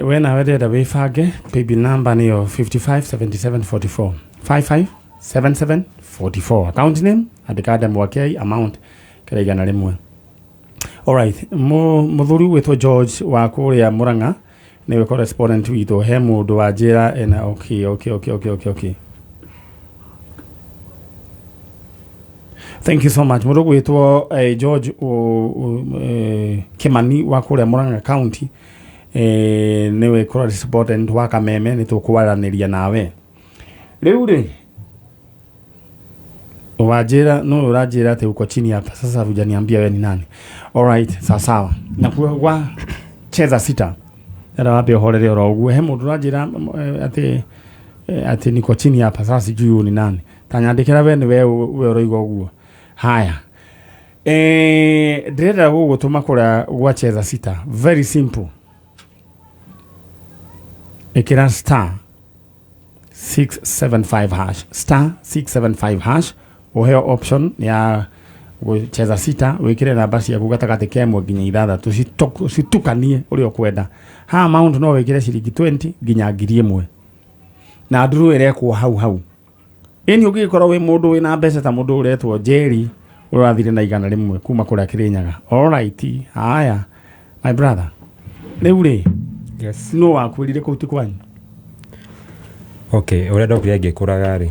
A: we nawe ndĩrenda wĩbange paybill number nĩyo 557744 557744 account name andĩka Ndemwa amount kĩraigana rĩmwe alright mũthuri wĩtwo George wa kũrĩa Murang'a nĩwe correspondent witũ he mũndũ wa njera ena okay thank you so much mũndũ gwĩtwo George Kimani wa kũrĩa Murang'a county niwe correspondent wa Kameme nĩtũkwaranĩria nawe rĩu rĩ wajira no urajira ati uko chini hapa sasa hujaniambia wewe ni nani alright sawa na kwa cheza sita era wapi horere rogu he mundu urajira ati niko chini hapa sasa sijui ni nani tanyandikira wewe roigo guo haya ndĩrenda gũgũtũma kũrĩa gwa cheza sita very simple ikira star 675 hash star 675 hash uheo option ya cheza sita wikire namba ciaku gatagati kemwe nginya 6 citukanie uria kwenda ha amount no wikire ciringi 20 nginya 1,000 na nduru irekwo hau eni ugikorwo wi mundu wina mbeca ta mundu uretwo Jerry urathire na igana rimwe kuma kuria Kirinyaga alright haya my brother riu yes no wakwirire kutu kwanyu
H: okay urenda kuria ngikuraga ri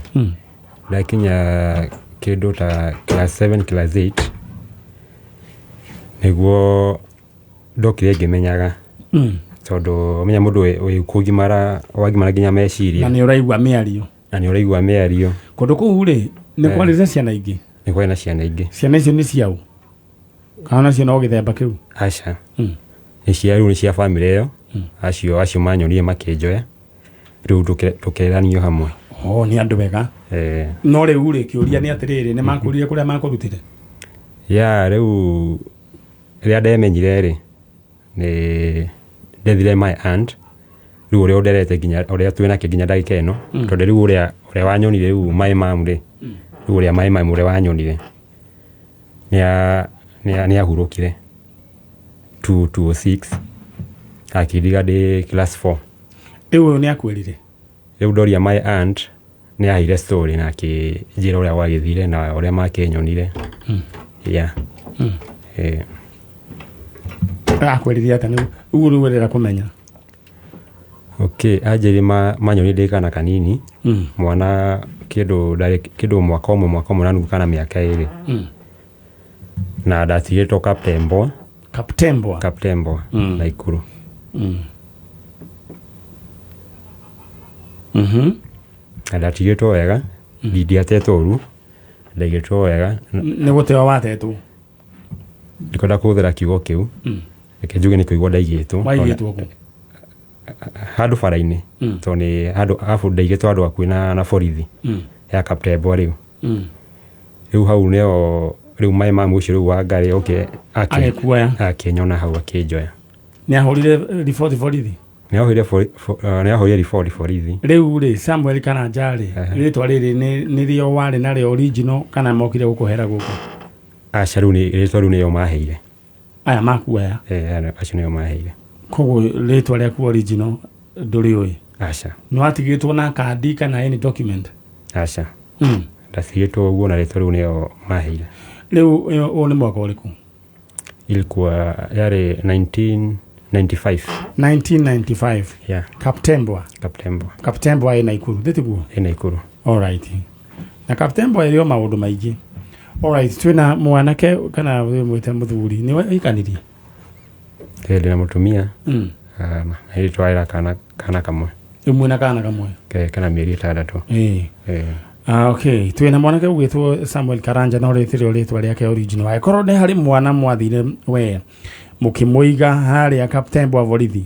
H: ndakinya kindu ta class 7 class 8 niguo ndokire ngimenyaga tondu menya mundu we kugimara nginya meciria
A: na ni uraigua miario
H: kundu
A: kuu ri ni kwariza ciana ingi
H: ni kwena ciana ingi
A: ciana icio ni ciau kana cio no githemba kiu
H: aca ni ciaru ni cia family iyo acio manyonire makinjoya riu tukeranio hamwe
A: ni andu wega no riu ri kiuria ni atiriri ni makurire kuria makurutire
H: riu ria ndemenyire ri ni ndethire my aunt riu uria nderete nginya uria twinake nginya ndagika ino tondu riu uria wanyonire riu my mom ri riu uria my mom uria wanyonire ni ahurukire 206 akiriga ndi class 4
A: riu ni akwirire
H: riu ndoria my aunt ni ahire story na kijira uria wagithire na uria makenyonire
A: akwirire atani uru werera kumenya
H: okay ajiri manyonire ndikana kanini mwana kindu mwaka umwe na nugu kana miaka iri na ndatigitwo Kaptembo na Ikuru ndatigitwo wega ndiatetwo ru ndigitwo wega
A: ni guteo watetwo
H: ndikonda kuthera kiugo kiu reke njuge nĩ kũigua ndaigĩtwo
A: waigĩtwo kũ
H: handũ bara-inĩ tondũ nĩ handũ arabu ndaigĩtwo handũ hakuhĩ na borithi ya Kaptembwa rĩu rĩu hau nĩo rĩu maĩ mamu ũcio rĩu wa ngari
A: agĩkuoya
H: akĩnyona hau akĩnjoya
A: nĩ ahũrire riboti borithi
H: nĩ ahũrire riboti borithi
A: rĩu rĩ Samuel Karanja rĩ rĩtwa rĩrĩ nĩ rĩo warĩ narĩo original kana mokire gũkũhera gũkũ
H: aca rĩu rĩtwa rĩu nĩyo maheire
A: aya makuoya
H: acio nĩyo maheire
A: koguo rĩtwa rĩaku original ndũrĩũĩ
H: aca
A: nĩ watigĩtwo na kandi kana any document
H: aca ndatigĩtwo ũguo na rĩtwa rĩu nĩyo maheire
A: rĩu ũũ nĩ mwaka ũrĩkũ
H: ilikuwa yarĩ 1995
A: yeah Kaptembwa ĩ Naikuru ndĩtiguo
H: ĩ Naikuru
A: alright na Kaptembwa ĩrĩ o maũndũ maingĩ alright twĩna mwanake kana mwĩte mũthuri nĩ waikanirie
H: ndĩna mũtumia na twarĩra kana kamwe
A: ĩmwe na kana kamwe
H: kana mĩeri 6
A: okay twĩna mwanake ũgwĩtwo Samuel Karanja no rĩtĩrĩo rĩtwa rĩake original agĩkorwo nĩ harĩ mwana mwathire we mũkĩmũiga harĩa Kaptembwa borithi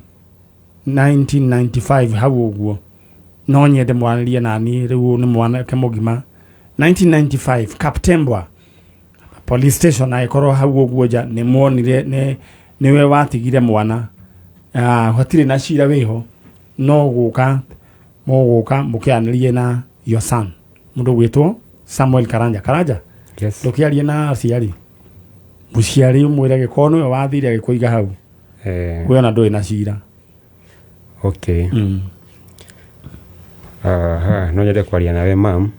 A: 1995 hau ũguo no nyende mwanĩrie nani rĩu nĩ mwanake mũgima 1995 Kaptembwa police station agĩkorwo hau ũguo nja nĩ muonire nĩwe watigire mwana hatirĩ na cira wĩho no gũka mũkĩanĩrie na your son mũndũ gwĩtwo Samuel Karanja ndũkĩarie na aciari mũciari ũmwĩre gĩkorwo nĩwe wathire agĩkũiga hau we ona ndũrĩ na cira
H: okay no nyende kwaria nawe mam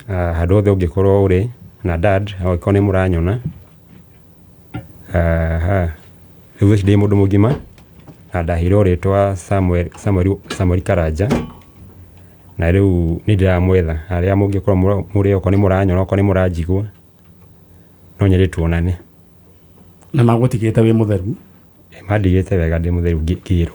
H: handũ othe ũngĩkorwo ũrĩ na dad angĩkorwo nĩ mũranyona rĩu ndĩ mũndũ mũgima na ndaheirwo rĩtwa Samuel Karanja na rĩu nĩ ndĩramwetha harĩa mũngĩkorwo mũrĩ okorwo nĩ mũranyona okorwo nĩ mũranjigua no nyende tuonane
A: na magũtigĩte wĩ mũtheru
H: mandigĩte wega ndĩ mũtheru ngĩrwo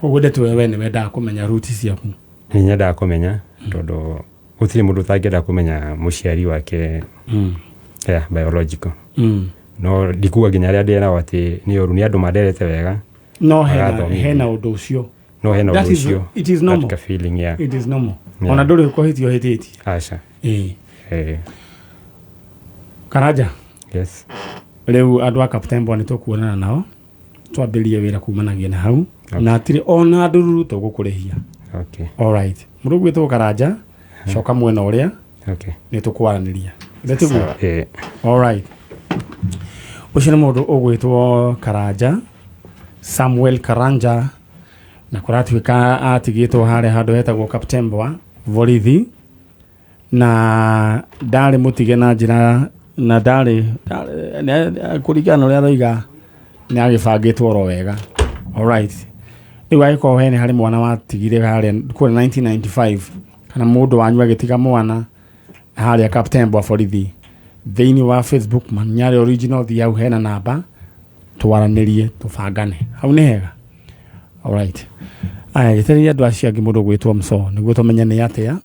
A: ũguo ndetu we nĩ wendaga kũmenya ruti ciaku
H: nĩ nyendaga kũmenya tondũ gũtirĩ mũndũ ũtangĩenda kũmenya mũciari wake biological no ndikuga nginya arĩa ndĩ nao atĩ nĩ ũru nĩ andũ manderete wega
A: no hena ũndũ ũcio it is normal
H: feeling
A: it is normal ona ndũrĩ ũkũhĩtio hĩtĩtie
H: aca
A: Karanja
H: yes
A: rĩu andũ a Kaptembwa nĩ tũkuonana nao twambĩrĩrie wĩra kumanagia na hau na atirĩ ona ndururu tũgũkũrĩhia alright mũndũ gwĩtwo Karanja coka mwena ũrĩa nĩ tũkwaranĩria ndetiguo alright ũcio nĩ mũndũ ũgwĩtwo Karanja Samuel Karanja na kũratuĩka atigĩtwo harĩa handũ hetagwo Kaptembwa borithi na ndarĩ mũtige na njĩra na ndarĩ kũringana na ũrĩa aroiga nĩ agĩbangĩtwo oro wega alright rĩu agĩkorwo hene harĩ mwana watigire harĩa kũrĩ 1995 kana mũndũ wanyu agĩtiga mwana harĩa Kaptembwa borithi thĩinĩ wa Facebook manyarĩ original thi hau hena namba twaranĩrie tũbangane hau nĩ hega alright aya gĩtereria andũ acio angĩ mũndũ gwĩtwo Mso nĩguo tũmenye nĩ atĩa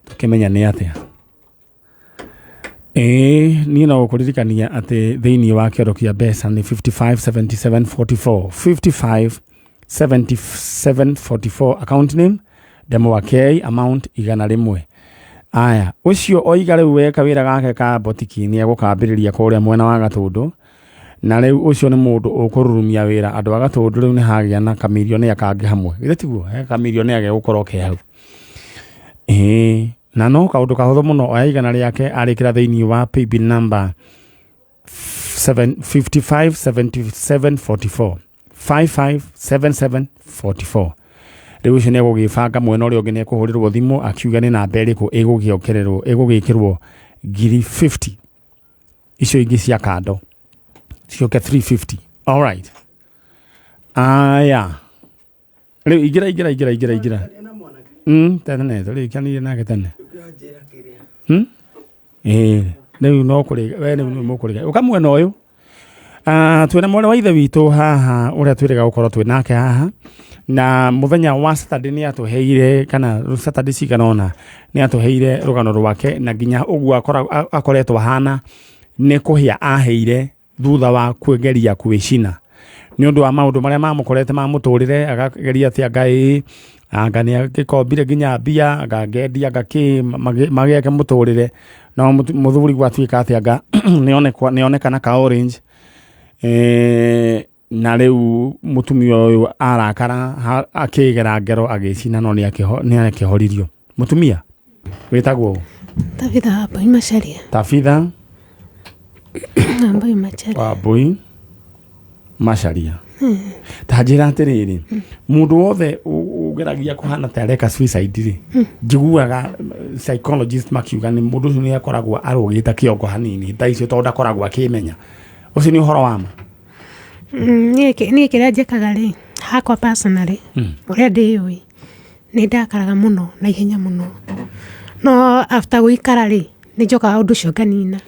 A: tũkĩmenya nĩ atĩa niĩ no gũkũririkania atĩ thĩinĩ wa kĩoro kĩa mbeca nĩ 557744 account name demo wa K amount 100 aya ũcio oiga rĩu weka wĩra gake ka botiki nĩ egũkambĩrĩria kũrĩa mwena wa Gatũndũ na rĩu ũcio nĩ mũndũ ũkũrurumia wĩra andũ a Gatũndũ rĩu nĩ hagĩa na kamirioni akangĩ hamwe gĩtiguo kamirioni agegũkorwo ke hau na no kaũndũ kahũthũ mũno oya igana rĩake arĩkĩra thĩinĩ wa paybill number 557744 557744 rĩu ũcio nĩ egũgĩbanga mwena ũrĩa ũngĩ nĩ ekũhũrĩrwo thimũ akiuga nĩ namba ĩrĩkũ ĩgũgĩkĩrwo ngiri 50 icio ingĩ cia kando cioke 350 alright aya rĩu ingĩra tene rĩu kĩanĩire nake tene rĩu no kũrĩga we nĩ mũkũrĩga ũka mwena ũyũ twĩna mwana wa ithe witũ haha ũrĩa twĩrĩga gũkorwo twĩ nake haha na mũthenya wa Saturday nĩ atũheire kana Saturday cigana ona nĩ atũheire rũgano rwake na nginya ũguo akoretwo hana nĩ kũhĩa aheire thutha wa kwĩgeria kwĩcina nĩ ũndũ wa maũndũ marĩa mamũkorete ma mũtũrĩre akageria atĩ anga nĩ agĩkombire nginya mbia agangendia magĩake mũtũrĩre no mũthuri gwatuĩka atĩ anga nĩonekana ka orange na rĩu mũtumia ũyũ arakara akĩgera ngero agĩcina no nĩ akĩhoririo mũtumia wĩtagwo
J: Tabitha Wambui Macharia.
A: Tabitha
J: Wambui Macharia.
A: Wambui Macharia. Ta njĩra atĩrĩrĩ mũndũ wothe ũgeragia kũhana ta areka suicide rĩ njiguaga psychologist makiuga nĩ mũndũ ũcio nĩ akoragwo arũgĩte kĩongo hanini ta icio tondũ ndakoragwo akĩmenya ũcio nĩ ũhoro wa ma.
J: Niĩ kĩrĩa njĩkaga rĩ hakwa personally ũrĩa ndĩũĩ nĩ ndakaraga mũno na ihenya mũno no after gũikara rĩ nĩ njokaga ũndũ ũcio nganina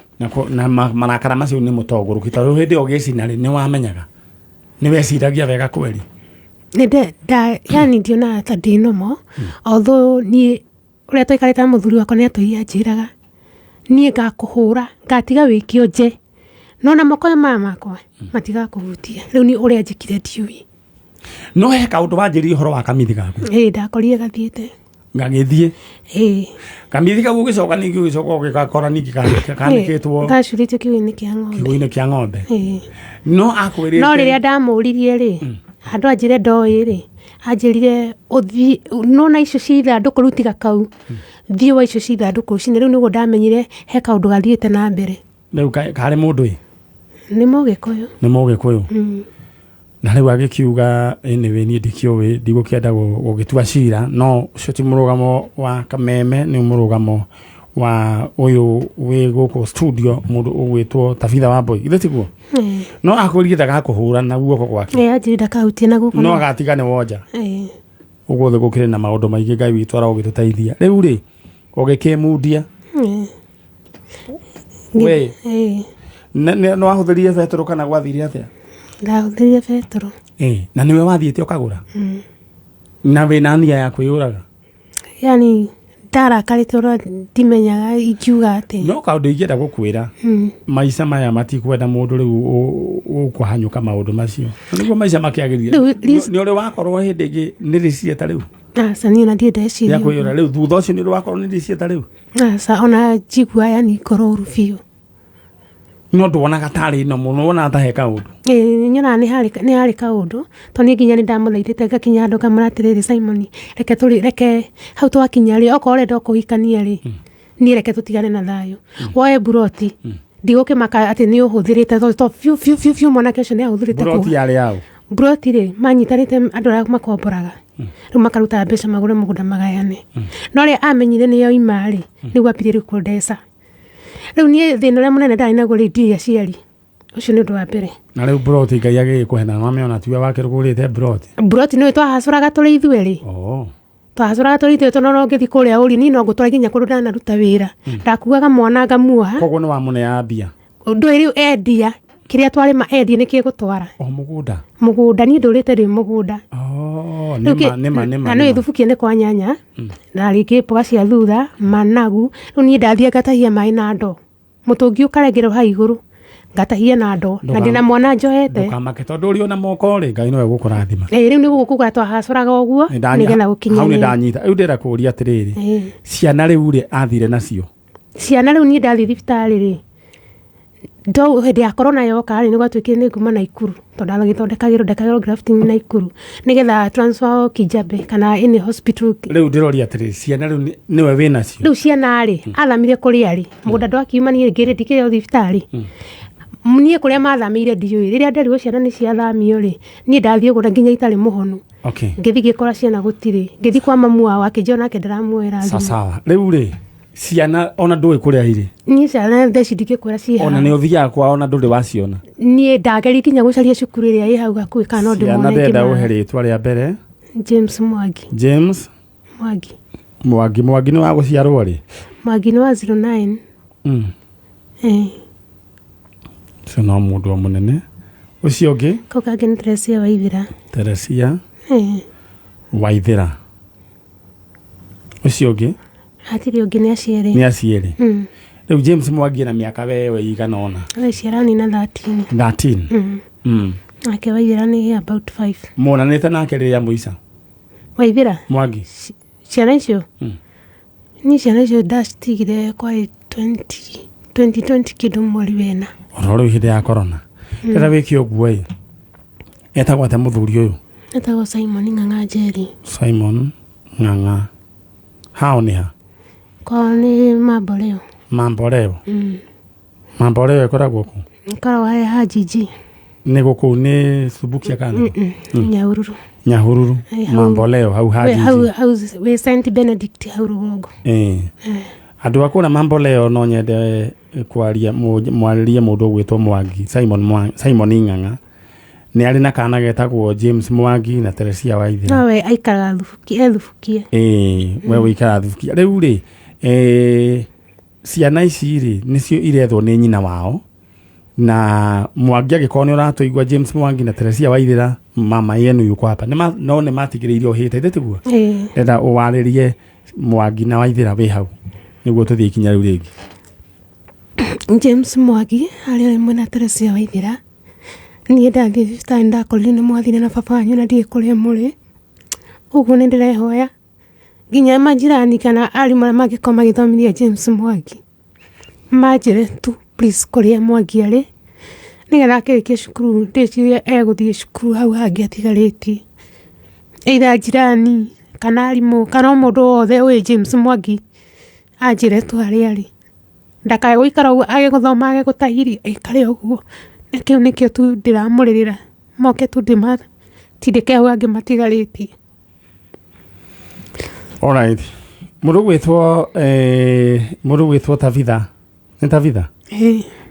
A: na marakara macio nĩ mũtongũrũki tondũ hĩndĩ ĩyo ũgĩcina rĩ nĩ wamenyaga nĩ weciragia wega kweli
J: yani ndiona ta ndĩ nomo although niĩ ũrĩa tũikarĩte na mũthuri wakwa nĩ atũiria njĩraga niĩ ngakũhũra ngatiga wĩkio nje no na moko maya makwa matiga kũhutia rĩu ni ũrĩa njĩkire ndiũĩ
A: no he kaũndũ wanjĩrie ũhoro wa kamithi gaku
J: ndakorire gathiĩte
A: gagĩthiĩ kamithi gaku gĩcoka ningĩ gĩcoka ũgĩgakora ningĩ kanĩkĩtwo
J: gacurĩtio kiugũ-inĩ kĩa ng'ombe
A: no akwĩrĩte
J: no rĩrĩa ndamũririe rĩ andũ anjĩre ndoĩ rĩ anjĩrire ũthi nona icio cia ithandũkũ rĩu tiga kau thiĩ wa icio cia ithandũkũ cine rĩu nĩguo ndamenyire he kaũndũ gathiĩte na mbere
A: rĩu karĩ mũndũ
J: nĩ mũgĩkũyũ
A: na rĩu agĩkiuga anyway niĩ ndikĩũĩ ndigũkĩenda gũgĩtua cira no ũcio ti mũrũgamo wa Kameme nĩ mũrũgamo wa ũyũ wĩ gũkũ studio mũndũ ũgwĩtwo Tabitha Wambui ithe tiguo no akwĩrire ndagakũhũra na guoko gwake
J: anjĩrire ndakahutie na guoko
A: no agatigane wonja ũguo thĩ gũkĩrĩ na maũndũ maingĩ Ngai witũ arogĩtũteithia rĩu rĩ ũgĩkĩmundia we no ahũthĩrire betũrũ kana gwathire atĩa
J: ndahũthĩrire betũrũ
A: na nĩwe wathiĩte ũkagũra na wĩna nia ya kwĩyũraga
J: yani ndarakarĩte ũrĩa ndimenyaga ingiuga atĩ
A: no kaũndũ ingĩenda gũkwĩra maica maya matikwenda mũndũ rĩu ũkũhanyũka maũndũ macio nĩguo maica makĩagĩrire nĩ ũrĩ wakorwo hĩndĩ ĩngĩ nĩ rĩciria ta rĩu
J: aca niĩ ona ndiĩ ndeciria
A: ya kwĩyũra rĩu thutha ũcio nĩ ũrĩ wakorwo nĩ rĩciria ta rĩu
J: aca ona njigua yani ngoro ũru biũ
A: no ndwonaga tarĩ no mũno wona ta he kaũndũ
J: nyonaga nĩ harĩ kaũndũ tondũ niĩ nginya nĩ ndamũthaithĩte ngakinya handũ ngamwĩra atĩrĩrĩ Simon reke hau twakinya rĩ okorwo ũrenda kũhikania rĩ niĩ reke tũtigane na thayũ woe buroti ndigũkĩmaka atĩ nĩ ũhũthĩrĩte tondũ biũ mwanake ũcio nĩ ahũthĩrĩte
A: buroti yarĩ yaũ
J: buroti rĩ manyitanĩte andũ arĩa makomboraga rĩu makaruta mbeca magũre mũgũnda magayane no rĩrĩa amenyire nĩyo ima rĩ nĩguo ambire kũndeca rĩu niĩ thĩna ũrĩa mũnene ndarĩ naguo rĩ ndirĩ aciari ũcio nĩ ũndũ wa mbere
A: na rĩu buroti Ngai agĩgĩkũhe na wamĩona tiwe wake rũgũrĩte buroti
J: nĩwe twahacũraga tũrĩ ithuĩ rĩ twahacũraga tũrĩ ithuĩ tondũ no ngĩthi kũrĩa ũri niĩ no ngũtwara nginya kũndũ ndanaruta wĩra ndakuaga mwana ngamuoha
A: koguo nĩ wamũneaga mbia
J: ũndũ rĩu endia kĩrĩa twarĩma endie nĩkĩĩ gũtwara mũgũnda niĩ ndũrĩte ndĩ mũgũnda na no ithubukie nĩ kwa nyanya na rĩngĩ mboga cia thutha managu rĩu niĩ ndathiĩ ngatahia maĩ na ndoo mũtũngi ũkarengerwo ha igũrũ ngatahia na ndoo na ndĩna mwana njohete
A: ndũkamake tondũ ũrĩ ona moko rĩ Ngai nowe gũkũrathima
J: rĩu nĩ gũkũga twahacũraga ũguo nĩgetha gũkinya
A: hau nĩ ndanyita rĩu ndĩrenda kũũria atĩrĩrĩ ciana rĩu rĩ athire nacio
J: ciana rĩu niĩ ndathiĩ thibitarĩ rĩ hĩndĩ ya korona yoka rĩ nĩ gwatuĩkire nĩ nguma Naikuru tondũ ndekagĩrwo grafting Naikuru nĩgetha transfer Kijabe kana any hospital
A: rĩu ndĩroria atĩrĩrĩ ciana rĩu nĩwe wĩ nacio
J: rĩu ciana rĩ athamire kũrĩa rĩ mũgũnda ndwakiuma niĩ ngĩrĩ ndikĩrĩ thibitarĩ niĩ kũrĩa mathamĩire ndiũĩ rĩrĩa nderirwo ciana nĩ ciathamio rĩ niĩ ndathiĩ gũra nginya itarĩ mũhonu ngĩthi gĩkora ciana gũtirĩ ngĩthi kwa mamu wao akĩnjĩra nake ndĩramuoera
A: sawa rĩu rĩ ciana ona ndũĩ kũrĩa irĩ
J: niĩ ciana theci ndingĩkwĩra ciĩ
A: ona nĩ ũthiaga kwao ona ndũrĩ waciona
J: niĩ ndageria nginya gũcaria cukuru ĩrĩa ĩ hau hakuhĩ kana no ndĩmone
A: ciana ndenda ũhe rĩtwa rĩa mbere
J: James
A: Mwangi nĩ wa gũciarwo rĩ
J: Mwangi nĩ wa 09
A: ũcio no mũndũ mũnene ũcio ũngĩ
J: kau kangĩ nĩ
A: Teresia Waithĩra ũcio ũngĩ
J: hatirĩ ũngĩ nĩ aciere
A: Rĩu James Mwangi na miaka wewe igana ona?
J: Ciarani na 13.
A: 13?
J: Ake Waithĩra nĩ about 5.
A: Monanĩte nake rĩrĩa mũica?
J: Waithĩra?
A: Mwangi?
J: Ciana icio? Ni ciana icio ndacitigire kwa 2020 kĩndũ mweri wena.
A: Rĩu hĩndĩ ya corona? Rĩrĩa wĩkio ũguo ĩ, etagwo atĩa mũthuri ũyũ?
J: Etagwo Simon Ng'ang'a Njeri.
A: Simon Ng'ang'a. Hao nĩ ha?
J: Kwao nĩ Mamboreo.
A: Mamboreo? Mamboreo ĩkoragwo kũ?
J: Ĩkoragwo ha Jiji.
A: Nĩ gũkũ nĩ Subukia kana?
J: Nyahururu.
A: Nyahururu. Mamboreo hau ha Jiji.
J: Hau wĩ St Benedict hau rũgongo.
A: Andũ a kũrĩa Mamboreo no nyende kwaria mwarĩrie mũndũ ũgwĩtwo Mwangi, Simon Ng'ang'a. Nĩ arĩ na kana getagwo James Mwangi na Teresia Waithĩra.
J: Nowe aikaraga Thubukie.
A: We wĩikaraga Thubukia. Rĩu rĩ, ciana ici rĩ nĩcio irethwo nĩ nyina wao, na Mwangi agĩkorwo nĩ ũratũigua James Mwangi na Teresia Waithĩra, mama yenu yuko hapa. No nĩ matigĩrĩirio hĩte ndĩtiguo. Ndenda ũwarĩrie Mwangi na Waithĩra wĩ hau nĩguo tũthiĩ ikinya rĩu rĩngĩ.
J: James Mwangi arĩ ĩmwe na Teresia Waithĩra. Niĩ ndathiĩ thibitarĩ ndakorire nĩ mwathire na baba wanyu na ndiĩ kũrĩa mũrĩ. Ũguo nĩ ndĩrehoya nginya majirani kana arimũ arĩa mangĩkorwo magĩthomithia James Mwangi manjĩre tu please kũrĩa Mwangi arĩ, nĩgetha akĩrĩkia cukuru ndĩcirie egũthiĩ cukuru hau hangĩ atigarĩtie. Either jirani kana arimũ kana mũndũ wothe ũĩ James Mwangi anjĩre tu harĩa arĩ. Ndakae gũikara ũguo agĩgũthoma agĩgũtahirie aikare ũguo. Kĩu nĩkĩo tu ndĩramũrĩrĩra moke tu ndĩmatindĩke hau angĩ matigarĩtie.
A: Alright. Mũndũ gwĩtwo Tabitha. Nĩ Tabitha?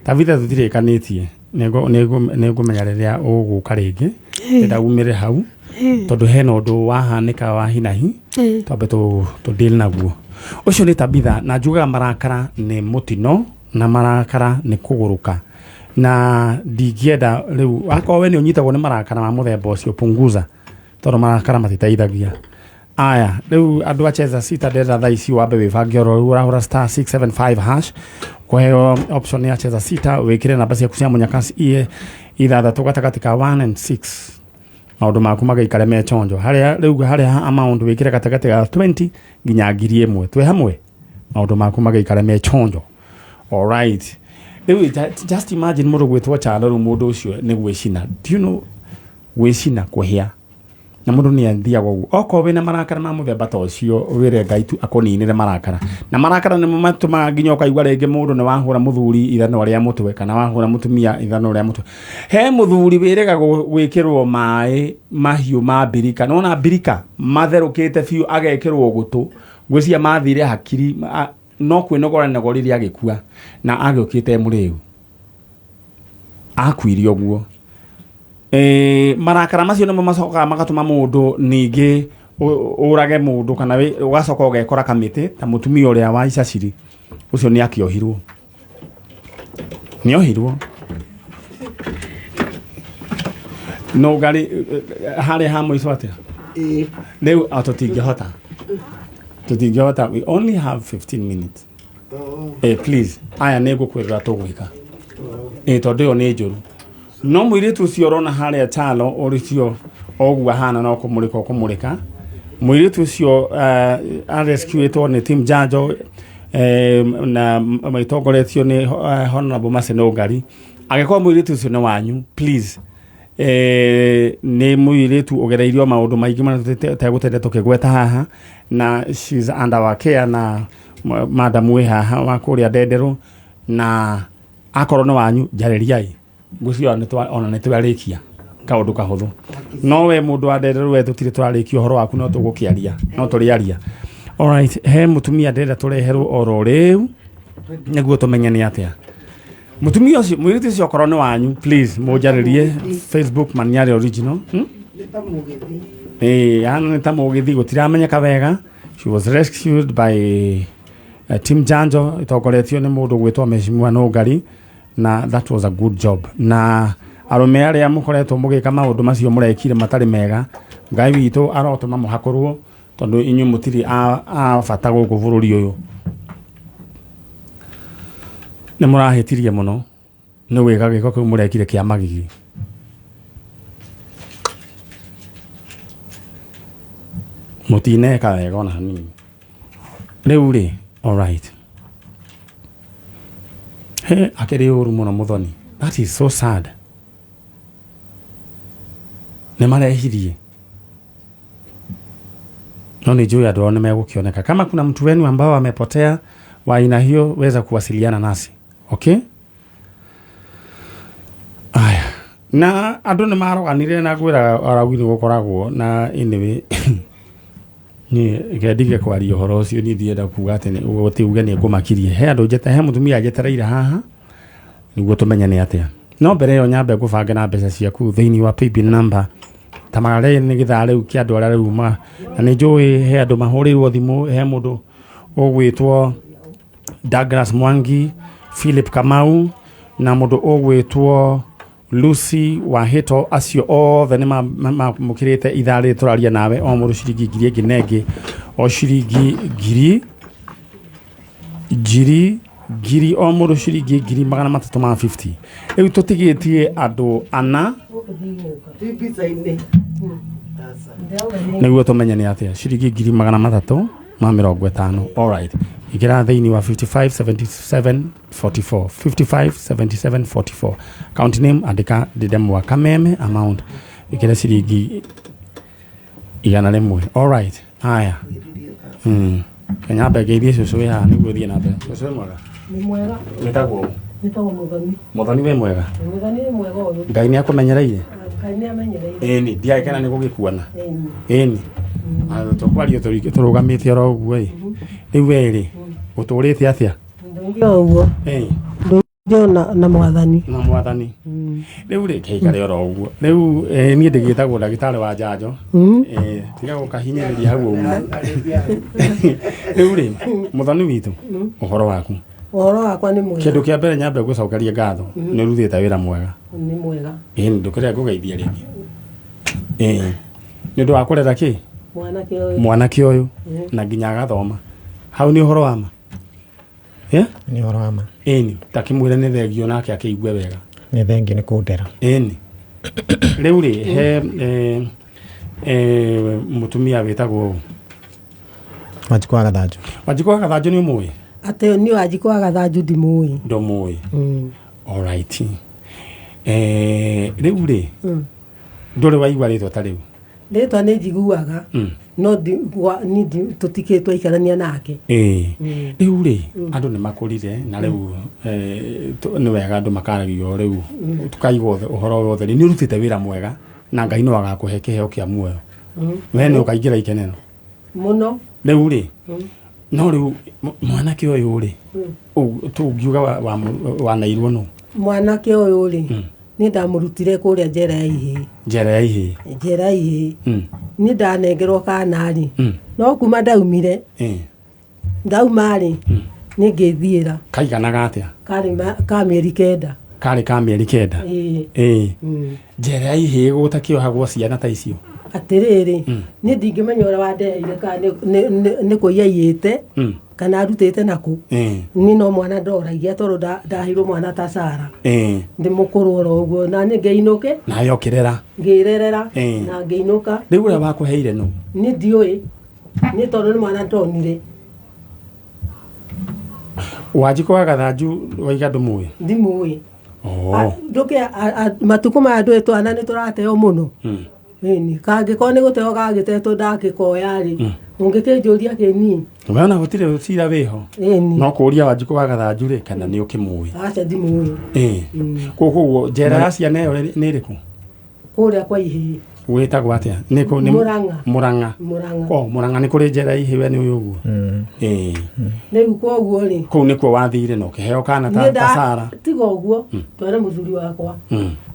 A: Tabitha tũtirĩkanĩtie. Nĩngũmenya rĩrĩa ũgũka rĩngĩ. Ndĩrenda umĩre hau. Tondũ hena ũndũ wahanĩka wa hinahi. Twambe tũdeal naguo. Ũcio nĩ Tabitha, na njugaga marakara nĩ mũtino na marakara nĩ kũgũrũka. Na ndingĩenda rĩu akorwo we nĩ ũnyitagwo nĩ marakara ma mũthemba ũcio punguza, tondũ marakara matiteithagia. Aya, rĩu andũ a Cheza Sita ndĩrenda thaa ici wambe wĩbange oro rĩu ũrahũra *675# kũheo option ya Cheza Sita, wĩkĩre namba ciaku cia mũnyakasi ithathatũ gatagatĩ ka 1 and 6. Maũndũ maku magaikare me chonjo. Harĩa amount wĩkĩre gatagatĩ ga 20 nginya 1,000. Twĩ hamwe? Maũndũ maku magaikare me chonjo. Alright. Just imagine mũndũ gwĩtwo Chalo rĩu mũndũ ũcio nĩ gwĩcina. Do you know gwĩcina kũhĩa? Na mũndũ nĩ athiaga ũguo. Okorwo wĩna marakara ma mũthemba ta ũcio wĩre Ngai tu akũninĩre marakara. Na marakara nĩmo matũmaga nginya ũkaigua rĩngĩ mũndũ nĩ wahũra mũthuri ithano rĩa mũtwe kana wahũra mũtumia ithano rĩa mũtwe. He mũthuri wĩrega gwĩkĩrwo maĩ mahiũ ma mbirika. Nona mbirika matherũkĩte biũ agekĩrwo gũtũ. Ngwĩciria mathire hakiri no kwĩnogorire agĩkua na agĩũkĩte mũrĩu. Akuire ũguo. Marakara macio nĩmo macokaga magatũma mũndũ ningĩ ũrage mũndũ kana ũgacoka ũgekora kamĩtĩ ta mũtumia ũrĩa wa Icaciri. Ũcio nĩ akĩohirwo. Nĩohirwo. No ngari harĩa ha mũico atĩa? Rĩu tũtingĩhota. We only have 15 minutes. Please. Aya nĩngũkwĩrĩra tũgwĩka. Tondũ ĩyo nĩ njũru. No mũirĩtu ũcio ũrona harĩa Chalo ũrĩcio ũguo hana no kũmũrĩka. Mũirĩtu ũcio arescuetwo nĩ team Janjo na maitogoretio nĩ Honorable Maseno Ngari. Agĩkorwo mũirĩtu ũcio nĩ wanyu, please. Nĩ mũirĩtu ũgereirio maũndũ maingĩ mana tegũtende tũkĩgweta haha, na she's under our care na madam wĩ haha wa kũrĩa Ndenderũ, na akorwo nĩ wanyu njarĩriai. Ngũcio ona nĩ twarĩkia kaũndũ kahũthũ. No we mũndũ wa Ndenderũ we tũtirĩ twarĩkia ũhoro waku no tũgũkĩaria, no tũrĩaria. Alright, he mũtumia ndĩrenda tũreherwo oro rĩu nĩguo tũmenye nĩ atĩa. Mũtumia ũcio mũirĩtu ũcio okorwo nĩ wanyu, please mũnjarĩrie Facebook Maniare Original. Nĩ ta mũgĩthi gũtiramenyeka wega. She was rescued by team Janjo ĩtongoretio nĩ mũndũ gwĩtwo Mheshimiwa Nũngari, na that was a good job. Na arũme arĩa mũkoretwo mũgĩka maũndũ macio mũrekire matarĩ mega, Ngai witũ arotũma mũhakorwo tondũ inyuĩ mũtirĩ a bata gũkũ bũrũri ũyũ. nĩ mũrahĩtirie mũno nĩ gwĩka gĩko kĩu mũrekire kĩa magigi. Mũtineka wega ona hanini. Rĩu rĩ, alright. Akĩrĩ ũru mũno Mũthoni. That is so sad. Nĩ marehirie. No ni juu ya ndio nimegukioneka. Kama kuna mtu wenu ambao amepotea wa aina hiyo, weza kuwasiliana nasi. Okay? Aya. Na andũ nĩ maroganire na gwĩra aragwini gukoragwo na anyway ni ngendige kwaria ũhoro ũcio ni ndienda kuga atĩ gũtiuge nĩ ngũmakirie. He andũ njete, he mũtumia njetereire haha nĩguo tũmenye nĩ atĩa. No mbere ĩyo nyambe ngũbange na mbeca ciaku thĩinĩ wa paybill number tamarare nĩ gĩthaa rĩu kĩa andũ arĩa rĩu na nĩ njũĩ he andũ mahũrĩirwo thimũ, he mũndũ ũgwĩtwo Douglas Mwangi, Philip Kamau na mũndũ ũgwĩtwo Lucy Wahito. Acio othe nĩ mamũkĩrĩte ithaa rĩrĩ tũraria nawe, o mũndũ ciringi ngiri ĩngĩ na ĩngĩ, o ciringi ngiri o mũndũ ciringi ngiri 350. Rĩu tũtigĩtie andũ ana nĩguo tũmenye nĩ atĩa. Ciringi ngiri 350. Alright, ikĩra thĩinĩ wa 557744 557744. Account name andĩka Ndindemwa Kameme, amount ikĩra ciringi 100. Alright, haya. Kenya begeithie Cucu ya nĩguo thiĩ na mbere. Cucu mwega?
K: Nĩ mwega.
A: Nĩtagwo
K: Mũthoni.
A: Mũthoni we mwega?
K: Mũthoni nĩ mwega ũyũ.
A: Ngai nĩ akũmenyereire?
K: Ngai nĩ amenyereire.
A: Ĩni ndiagĩkena nĩ gũgĩkuona. Ĩni tũkwario tũrũgamĩte oro ũguo ĩ. Rĩu we rĩ ũtũrĩte atĩa?
K: Ndio ũguo. Ndio na mwathani.
A: Na mwathani. Rĩu rĩ keikare oro ũguo. Rĩu niĩ ndĩgĩtagwo ndagĩtarĩ wa njanjo. Tiga gũkahinyĩrĩria hau ũguo. Rĩu rĩ Mũthoni witũ ũhoro waku?
K: Ũhoro wakwa nĩ mwega.
A: Kĩndũ kĩa mbere nyambe ngũcokeria ngatho nĩ ũrutĩte wĩra mwega.
K: Nĩ mwega.
A: Ndũkĩrĩa ngũgeithia rĩngĩ. Nĩ ũndũ wa kũrera kĩ? Mwanake ũyũ na nginya agathoma. Hau nĩ ũhoro wa ma?
L: Nĩ ũhoro wa ma.
A: Takĩmwĩre nĩ thengio nake akĩigue wega.
L: Nĩ thengio nĩ kũndera.
A: Rĩu rĩ he mũtumia wĩtagwo
L: Wanjikũ wa Gathanjũ.
A: Wanjikũ wa Gathanjũ nĩ ũmũĩ?
K: Atĩ nĩ Wanjikũ wa Gathanjũ ndimũĩ.
A: Ndũmũĩ? Alright. Rĩu rĩ ndũrĩ waigua rĩtwa ta rĩu?
K: Rĩtwa nĩ njiguaga no tũtikĩ twaikarania nake.
A: Rĩu rĩ andũ nĩ makũrire na rĩu nĩ wega andũ makaragio rĩu tukaigua ũhoro wothe. Nĩ ũrutĩte wĩra mwega na Ngai no agakũhe kĩheo kĩa muoyo. We nĩ ũkaingĩra ikenero
K: mũno.
A: Rĩu rĩ no rĩu mwanake ũyũ rĩ tũngiuga wanairwo no
K: mwanake ũyũ rĩ nĩ ndamũrutire kũrĩa njera ya ihĩĩ.
A: Njera ya ihĩĩ?
K: Njera ya ihĩĩ. Nĩ ndanengerwo kana rĩ no kuma ndaumire ndauma rĩ nĩ ngĩthiĩra.
A: Kaiganaga atĩa?
K: Ka mĩeri 9.
A: Karĩ ka mĩeri 9? Njera ya ihĩĩ gũtakĩohagwo ciana ta icio? Atĩrĩrĩ
K: nĩ ndingĩmenya ũrĩa wandeheire kana nĩ kũiya iyĩte kana arutĩte naku. Nĩ no mwana ndoragia tondũ ndaheirwo mwana ta Sara. Ndĩ mũkũrũ oro ũguo na nĩ ngĩinũke
A: nawe ũkĩrera? Ngĩrerera
K: na ngĩinũka.
A: Rĩu ũrĩa wakũheire no?
K: Nĩ ndiũĩ nĩ tondũ nĩ mwana ndonire.
A: Wanjikũ wa Gathanjũ waiga ndũmũĩ? Ndimũĩ.
K: Ndũke matukũ maya ndũĩ twana nĩ tũrateo mũno. Kangĩkorwo nĩ gũteo gagĩtetwo ndagĩkoya rĩ ũngĩkĩnjũria kĩnini.
A: Wona gũtirĩ cira wĩho no kũũria Wanjikũ wa Gathanjũ rĩ kana nĩ ũkĩmũĩ? Aca ndimũĩ. Koguo njera ya ciana ĩyo nĩ ĩrĩkũ? Kũrĩa kwa ihĩĩ. Wĩtagwo atĩa?
K: Murang'a.
A: Murang'a. Murang'a nĩ kũrĩ njera ihĩĩ we nĩ ũyũ ũguo?
K: Rĩu koguo rĩ
A: kũu nĩkuo wathire na ũkĩheo kana ta Sara?
K: Tiga ũguo tware mũthuri wakwa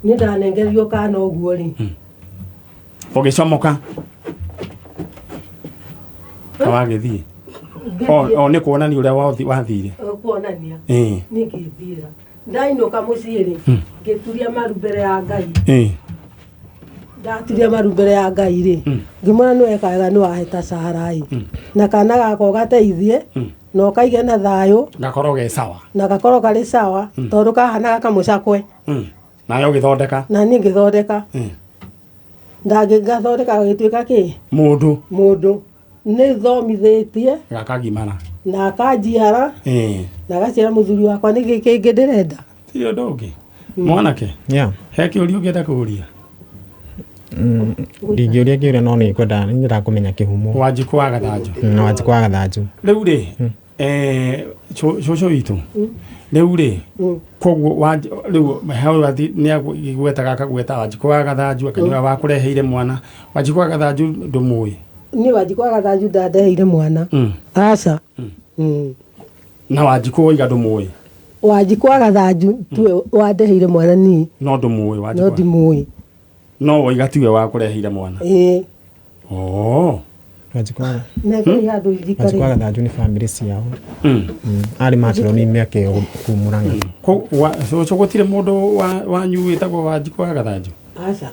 K: nĩ ndanengerio kana ũguo rĩ
A: ũgĩcomoka wagĩthiĩ nĩ kuonania ũrĩa wathire?
K: Kuonania nĩ ngĩthiĩra ndainũka mũciĩ rĩ ngĩturia maru mbere ya Ngai ndatiria maru mbere ya Ngai ri ngimona no ekaga no aheta sarai na kana gako gateithie no kaige na thayo
A: gakoroge sawa
K: na gakoro kali sawa tondu kahana kamucakwe
A: na yo githondeka
K: na ni ngithondeka ngathondeka gituika ki mundu ni thomithitie
A: gakagimara
K: na akajiara na gaciara muthuri wakwa ni giki ndirenda
A: ti undu ungi mwanake he kiuria ungienda kuria
L: ndingĩũria kĩũria no nĩ kwenda nĩngĩra kũmenya kĩhumo
A: Wanjikũ wa Gathanju
L: Wanjikũ wa Gathanju
A: rĩu rĩ cũcũ witũ rĩu rĩ koguo rĩu hau nĩ agwetaga akagweta Wanjikũ wa Gathanju akanyua wakũreheire mwana Wanjikũ wa Gathanju ndũmũĩ
K: ni Wanjikũ wa Gathanju ndandeheire mwana aca
A: na Wanjikũ oiga ndũmũĩ
K: Wanjikũ wa Gathanju tuwe wandeheire mwana ni
A: no ndũmũĩ Wanjikũ
K: no ndimũĩ
A: no oiga tiwe wakũreheire mwana
L: Wanjikũ
K: wa
L: Gathanju nĩ bamĩrĩ ciao arĩ macironi mĩaka ĩyo kũu Murang'a
A: cũcũ gũtirĩ mũndũ wanyu wĩtagwo Wanjikũ wa Gathanju
K: aca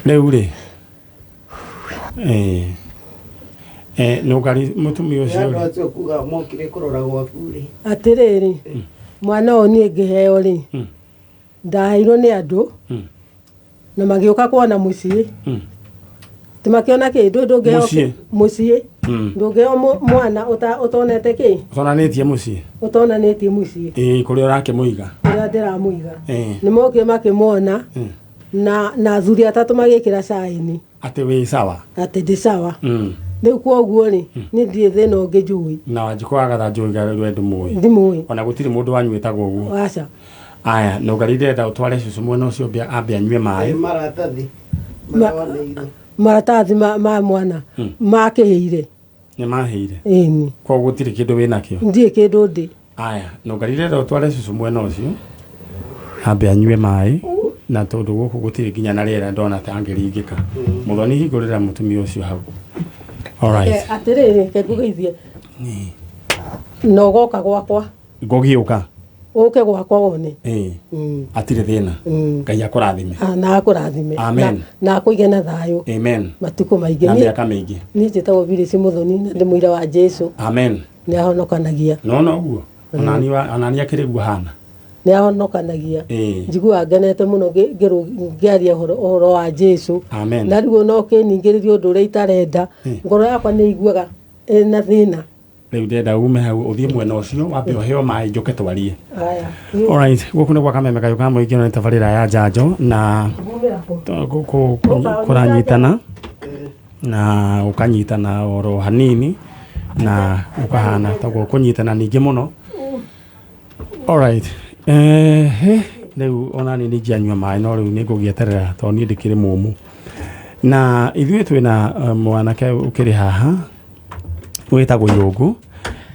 A: rĩu rĩ nũngari mũtumia ũcio
K: atirĩrĩ mwana ũyũ niĩ ngĩheo rĩ ndaheirwo nĩ andũ na magĩũka kuona mũciĩ timakĩona kĩndũ ndũngĩheo mũciĩ ndũngĩheo mwana ũtonete kĩ
A: ũtonanĩtie mũciĩ
K: mũciĩ
A: kũrĩa ũrakĩmũiga
K: kũrĩa ndĩramũiga nĩ mokire makĩmona na athuri atatũ magĩkĩra caĩni
A: atĩ wĩ sawa
K: atĩ ndĩ sawa rĩu kwoguo rĩ niĩ ndirĩ thĩna ũngĩ njũĩ
A: na Wanjikũ wa Gathanju oiga we
K: ndimũĩ
A: ona gũtirĩ mũndũ wanyu wĩtagwo ũguo
K: aca
A: aya nũngari ndĩrenda ũtware cũcũ mwena ũcio ambe anyue maĩ
K: maratathi ma mwana makĩhĩire
A: nĩ maheire
K: ĩni
A: koguo gũtirĩ kĩndũ wĩnakĩo
K: ndirĩ kĩndũ ndĩ
A: aya nũngari ndĩrenda ũtware cũcũ mwena ũcio ambe anyue maĩ na tondũ gũkũ gũtirĩ nginya na rĩera ndona ta angĩringĩka mũthoni hingũrĩra mũtumia ũcio hau
K: atĩrĩrĩ ke ngũgeithie na ũgoka gwakwa
A: ngũgĩũka
K: ũke gwakwa wone
A: atirĩ thĩna Ngai akũrathime
K: na akũrathime na akũige na thayũ matukũ maingĩ
A: na mĩaka mĩingĩ
K: niĩ njĩtagwo Village Mũthoni na ndĩ mũira wa Jesũ nĩ ahonokanagia
A: no ũguo onani akĩrĩ guo hana
K: nĩ ahonokanagia njiguaga ngenete mũno ngĩaria ũhoro wa Jesũ na rĩu no kĩningĩrĩrie ũndũ ũrĩa itarenda ngoro yakwa nĩ iguaga ĩna thĩna
A: rĩu ndenda ume hau ũthiĩ mwena ũcio wambe ũheo maĩ njũke twarie gũkũ nĩ gwa kameme kayũ ka mũingĩ na tabarĩra ya njanjo na kũranyitana na ũkanyitana oro hanini na ũkahana taguo kũnyitana ningĩ mũno rĩu ona nĩ ingĩanyua maĩ no rĩu nĩ ngũgĩeterera tondũ niĩ ndĩkĩrĩ mũmũ na ithuĩ twĩna mwanake ũkĩrĩ haha wĩtagwo Irũngũ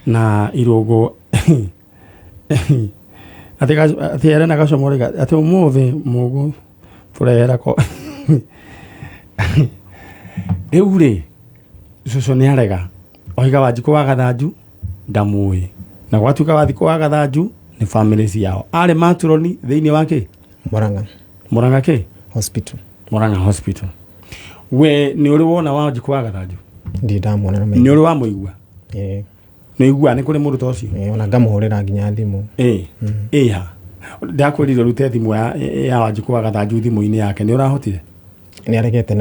A: na Irũngũ atĩ ere na gacomorega atĩ ũmũthĩ mũgũ tũrehera ko rĩu rĩ cũcũ nĩ arega oiga Wanjikũ wa Gathanju ndamũĩ na gwatuĩka Wanjikũ wa Gathanju nĩ bamĩrĩ ciao arĩ maturoni thĩinĩ wa kĩ Murang'a kĩ Murang'a hospital we nĩ ũrĩ wona Wanjikũ wa Gathanju nĩ ũrĩ wamũigua nĩ igua nĩ kũrĩ mũndũ ta ũcio
L: ona ngamũhũrĩra nginya thimũ
A: ha ndakwĩrire rute thimũ ya Wanjikũ wa Gathanju thimũ-inĩ yake nĩ ũrahotire
L: nĩ aregete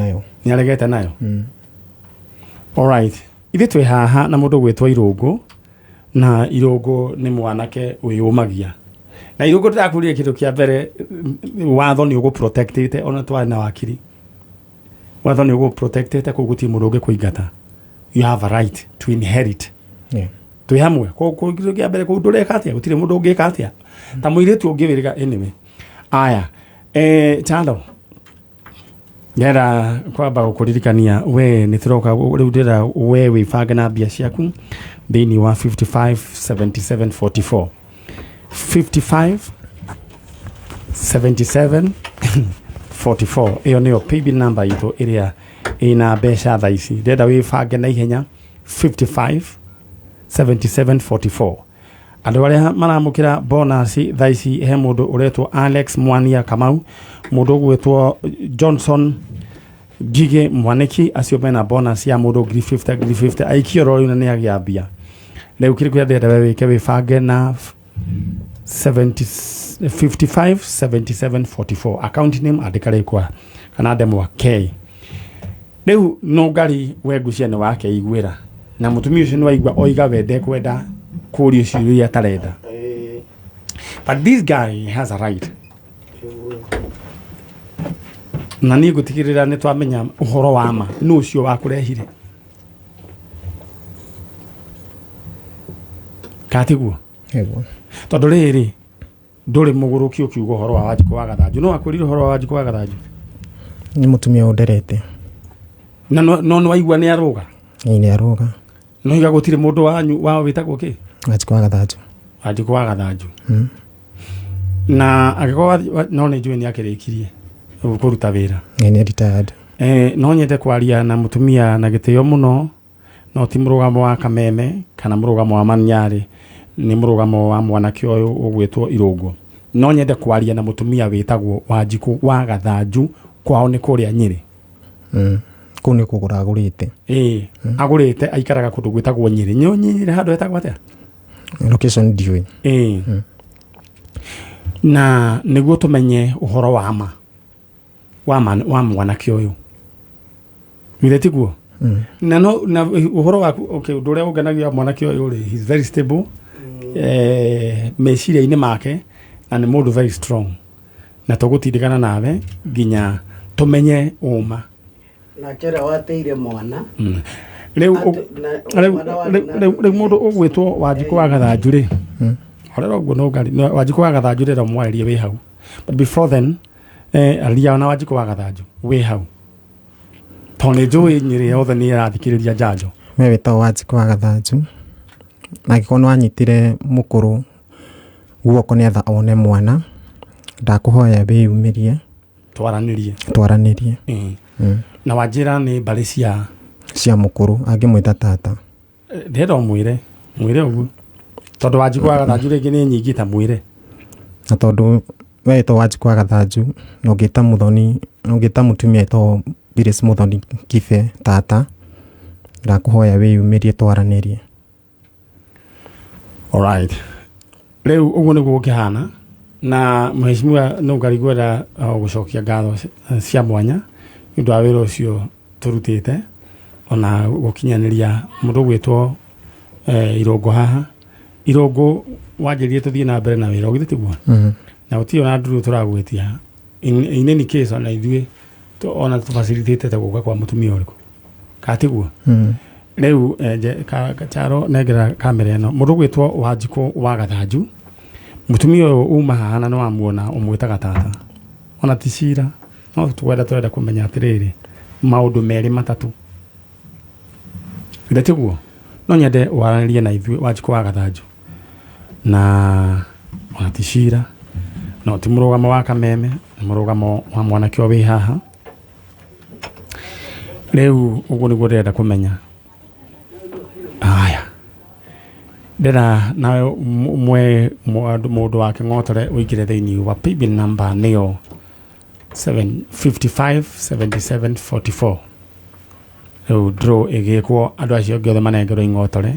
L: nayo
A: ithuĩ twĩ haha na mũndũ gwĩtwo Irũngũ na Irũngũ nĩ mwanake wĩyũmagia na Irũngũ ndĩrakwĩrire kĩndũ kĩa mbere watho nĩ ũgũprotectĩte ona twarĩ na wakiri watho nĩ ũgũprotectĩte kũu gũtirĩ mũndũ ũngĩkũingata you have a right to inherit twĩ hamwe kĩndũ kĩa mbere kũu ndũreka atĩa gũtirĩ mũndũ ũngĩka atĩa ta mũirĩtu ũngĩ wĩrĩga anyway aya Chando ngera kwamba gũkũririkania we nĩ tũroka rĩu ndĩra we wĩbange na mbia ciaku thĩinĩ wa 55 77 44 55 77 44 ĩyo nĩyo paybill number itũ ĩrĩa ĩna mbeca thaa ici ndĩrenda wĩbange na ihenya 55 77 44 andå arä a maramå kä ra bonus thaa ici he må ndå å retwo Alex Mwania Kamau, må ndå å gwä two Johnson Gige Mwaniki, acio mena bonus ya må ndå 50 aikio rå na nä agä a mbia rä u kä rä kå ndenda we wä ke wä bange na 55 77 44 account name andä ka rä kwa kana ndemwa K. Rä u no ngari we ngucia nä wake iguä ra na må tumia å cio nä waigua oiga wende kwenda kå rio ciå iria atarenda, but this guy has a right na niä ngå tigä rä ra nä twamenya å horo wa ma nä å cio wakå rehire katiguo tondå rä rä ndå rä må gå rå kie å kiuga å horo wa Wanjikå wa Gathanju no akwä rire å horo wa Wanjikå wa Gathanju
L: nä må tumia å nderete
A: na no nä waigua nä arå ga
L: nä arå ga
A: no iga gå tirä må ndå wanyu wao wä tagwo kä
L: Wanjikå wa Gathanju
A: Wanjikå wa Gathanju na agä korwo no nä njũĩ nä akä rä kirie kå ruta wä ra
L: nä retired
A: no nyende kwaria na må tumia na gä tä o må no no ti må rå gamo wa Kameme kana må rå gamo wa Maniarä nä må rå gamo wa mwanake å yå å gwä two Irũngũ no nyende kwaria na må tumia wä tagwo Wanjikå wa Gathanju kwao nä kå rä a Nyĩrĩ
L: kå nä kå gå ra agå rä te
A: agå rä te aikaraga kå ndå gwä tagwo Nyĩrĩ Nyĩrĩ handå hetagwo atä
L: location ndiũĩ
A: na nĩguo tũmenye ũhoro wa ma wa mwanake ũyũ githĩ tiguo na no na ũhoro waku okay ũndũ ũrĩa ũngenagia mwanake ũyũ rĩ he's very stable meciria-inĩ make na nĩ mũndũ very strong na tũgũtindĩkana nawe nginya tũmenye ũma
M: na kĩrĩa wateire mwana
A: rĩu mũndũ ũgwĩtwo Wanjikũ wa Gathanju rĩ orera ũguo no ngari Wanjikũ wa Gathanju rĩra mwarĩrie wĩ hau but before then aria na Wanjikũ wa Gathanju wĩ hau tondũ nĩ njũĩ Nyĩrĩ yothe nĩ ĩrathikĩrĩria njanjo
L: we wĩtagwo Wanjikũ wa Gathanju na angĩkorwo nĩ wanyitire mũkũrũ guoko nĩ etha one mwana ndakũhoya wĩyumĩrie twaranĩrie na Wanjĩra nĩ mbarĩ cia mũkũrũ angĩmwĩta tata ndĩrenda mwĩre ũguo tondũ Wanjikũ wa Gathanju rĩngĩ nĩ nyingĩ ta mwĩre na tondũ we wĩtagwo Wanjikũ wa Gathanju na ũngĩta mũthoni ũngĩta mũtumia wĩtagwo Biris Mũthoni Kibe tata ndakũhoya wĩyumĩrie twaranĩrie.
A: Alright, rĩu ũguo nĩguo gũkĩhana na mheshimiwa no ngarigwera gũcokia ngatho cia mwanya nĩ ũndũ wa wĩra ũcio tũrutĩte ona gũkinyanĩria mũndũ gwĩtwo Irũngũ haha Irũngũ wanjĩrire tũthiĩ na mbere na wĩra ũgĩthĩ tiguo na gũtirĩ ona ndũrũ tũragwĩtia in any case ona ithuĩ ona tũfacilitĩte gũka kwa mũtumia ũrĩkũ katiguo rĩu Charo nengera kamera ĩno mũndũ gwĩtwo Wanjikũ wa Gathanju mũtumia ũyũ uma haha na nĩwamuona ũmwĩtaga tata ona ti cira no twenda kũmenya atĩrĩrĩ maũndũ merĩ matatũ tiguo no nyende waranĩrie na ithuĩ Wanjikũ wa Gathanju na ona ti cira no ti mũrũgamo wa Kameme nĩ mũrũgamo wa mwanake o wĩ haha rĩu ũguo nĩguo ndĩrenda kũmenya aya ndĩra nawe mũndũ wa Kĩng'otore ũingĩre thĩinĩ wa paybill number nĩyo 755 77 44 rĩu draw ĩgĩkwo andũ acio othe manengerwo Ing'otore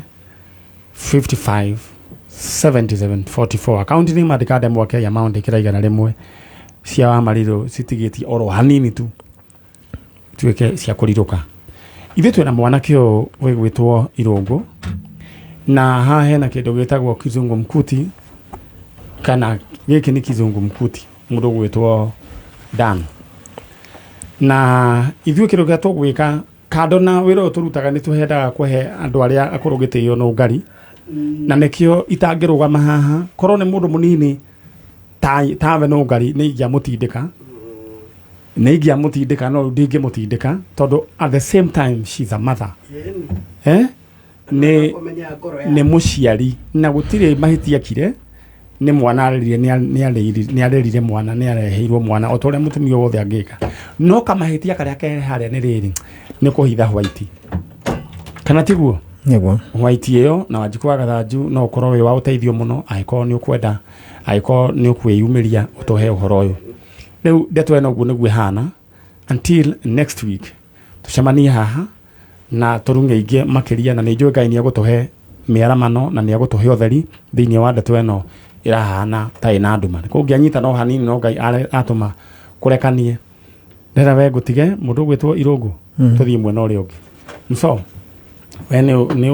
A: 55 77 44 account nĩ mandĩka ndemwa Kenya maũndĩkĩra 100 cia wamarĩrwo citigĩtie oro hanini tu tuĩke cia kũrirũka ithuĩ twĩna mwanake ũyũ wĩgwĩtwo Irũngũ na haha hena kĩndũ gĩtagwo kizungumkuti kana gĩkĩ nĩ kizungumkuti mũndũ gwĩtwo Dan na ithuĩ kĩndũ kĩrĩa tũgwĩka kando na wĩra ũyũ tũrutaga nĩ tũhendaga kũhe andũ arĩa akũrũ gĩtĩo no ngari na nĩkĩo itangĩrũgama haha korwo nĩ mũndũ mũnini tawe no ngari nĩ ingĩamũtindĩka no ndingĩmũtindĩka tondũ at the same time she's a mother nĩ mũciari na gũtirĩ mahĩtia kire nĩ mwana arerire nĩ arerire mwana nĩ areheirwo mwana o torĩa mũtumia wothe angĩka no kamahĩtia karĩa kehe harĩa nĩ rĩrĩ nĩ kũhitha white kana tiguo
L: niguo
A: white iyo na Wanjiku wa Gathanju no ukorwo wi wa uteithio muno angĩkorwo ni ukwenda angĩkorwo ni ukwiyumiria utuhe uhoro uyu riu ndeto eno guo niguo hana until next week tucemanie haha na turunge inge makiria na ni njũĩ Ngai ni agutuhe miaramano na ni agutuhe utheri thiini wa ndeto eno irahana ta ina nduma kungianyita no hanini no Ngai atuma kurekanie ndera we ngutige mundu gwitwo Irungu tuthie mwena uria ungi mso we ni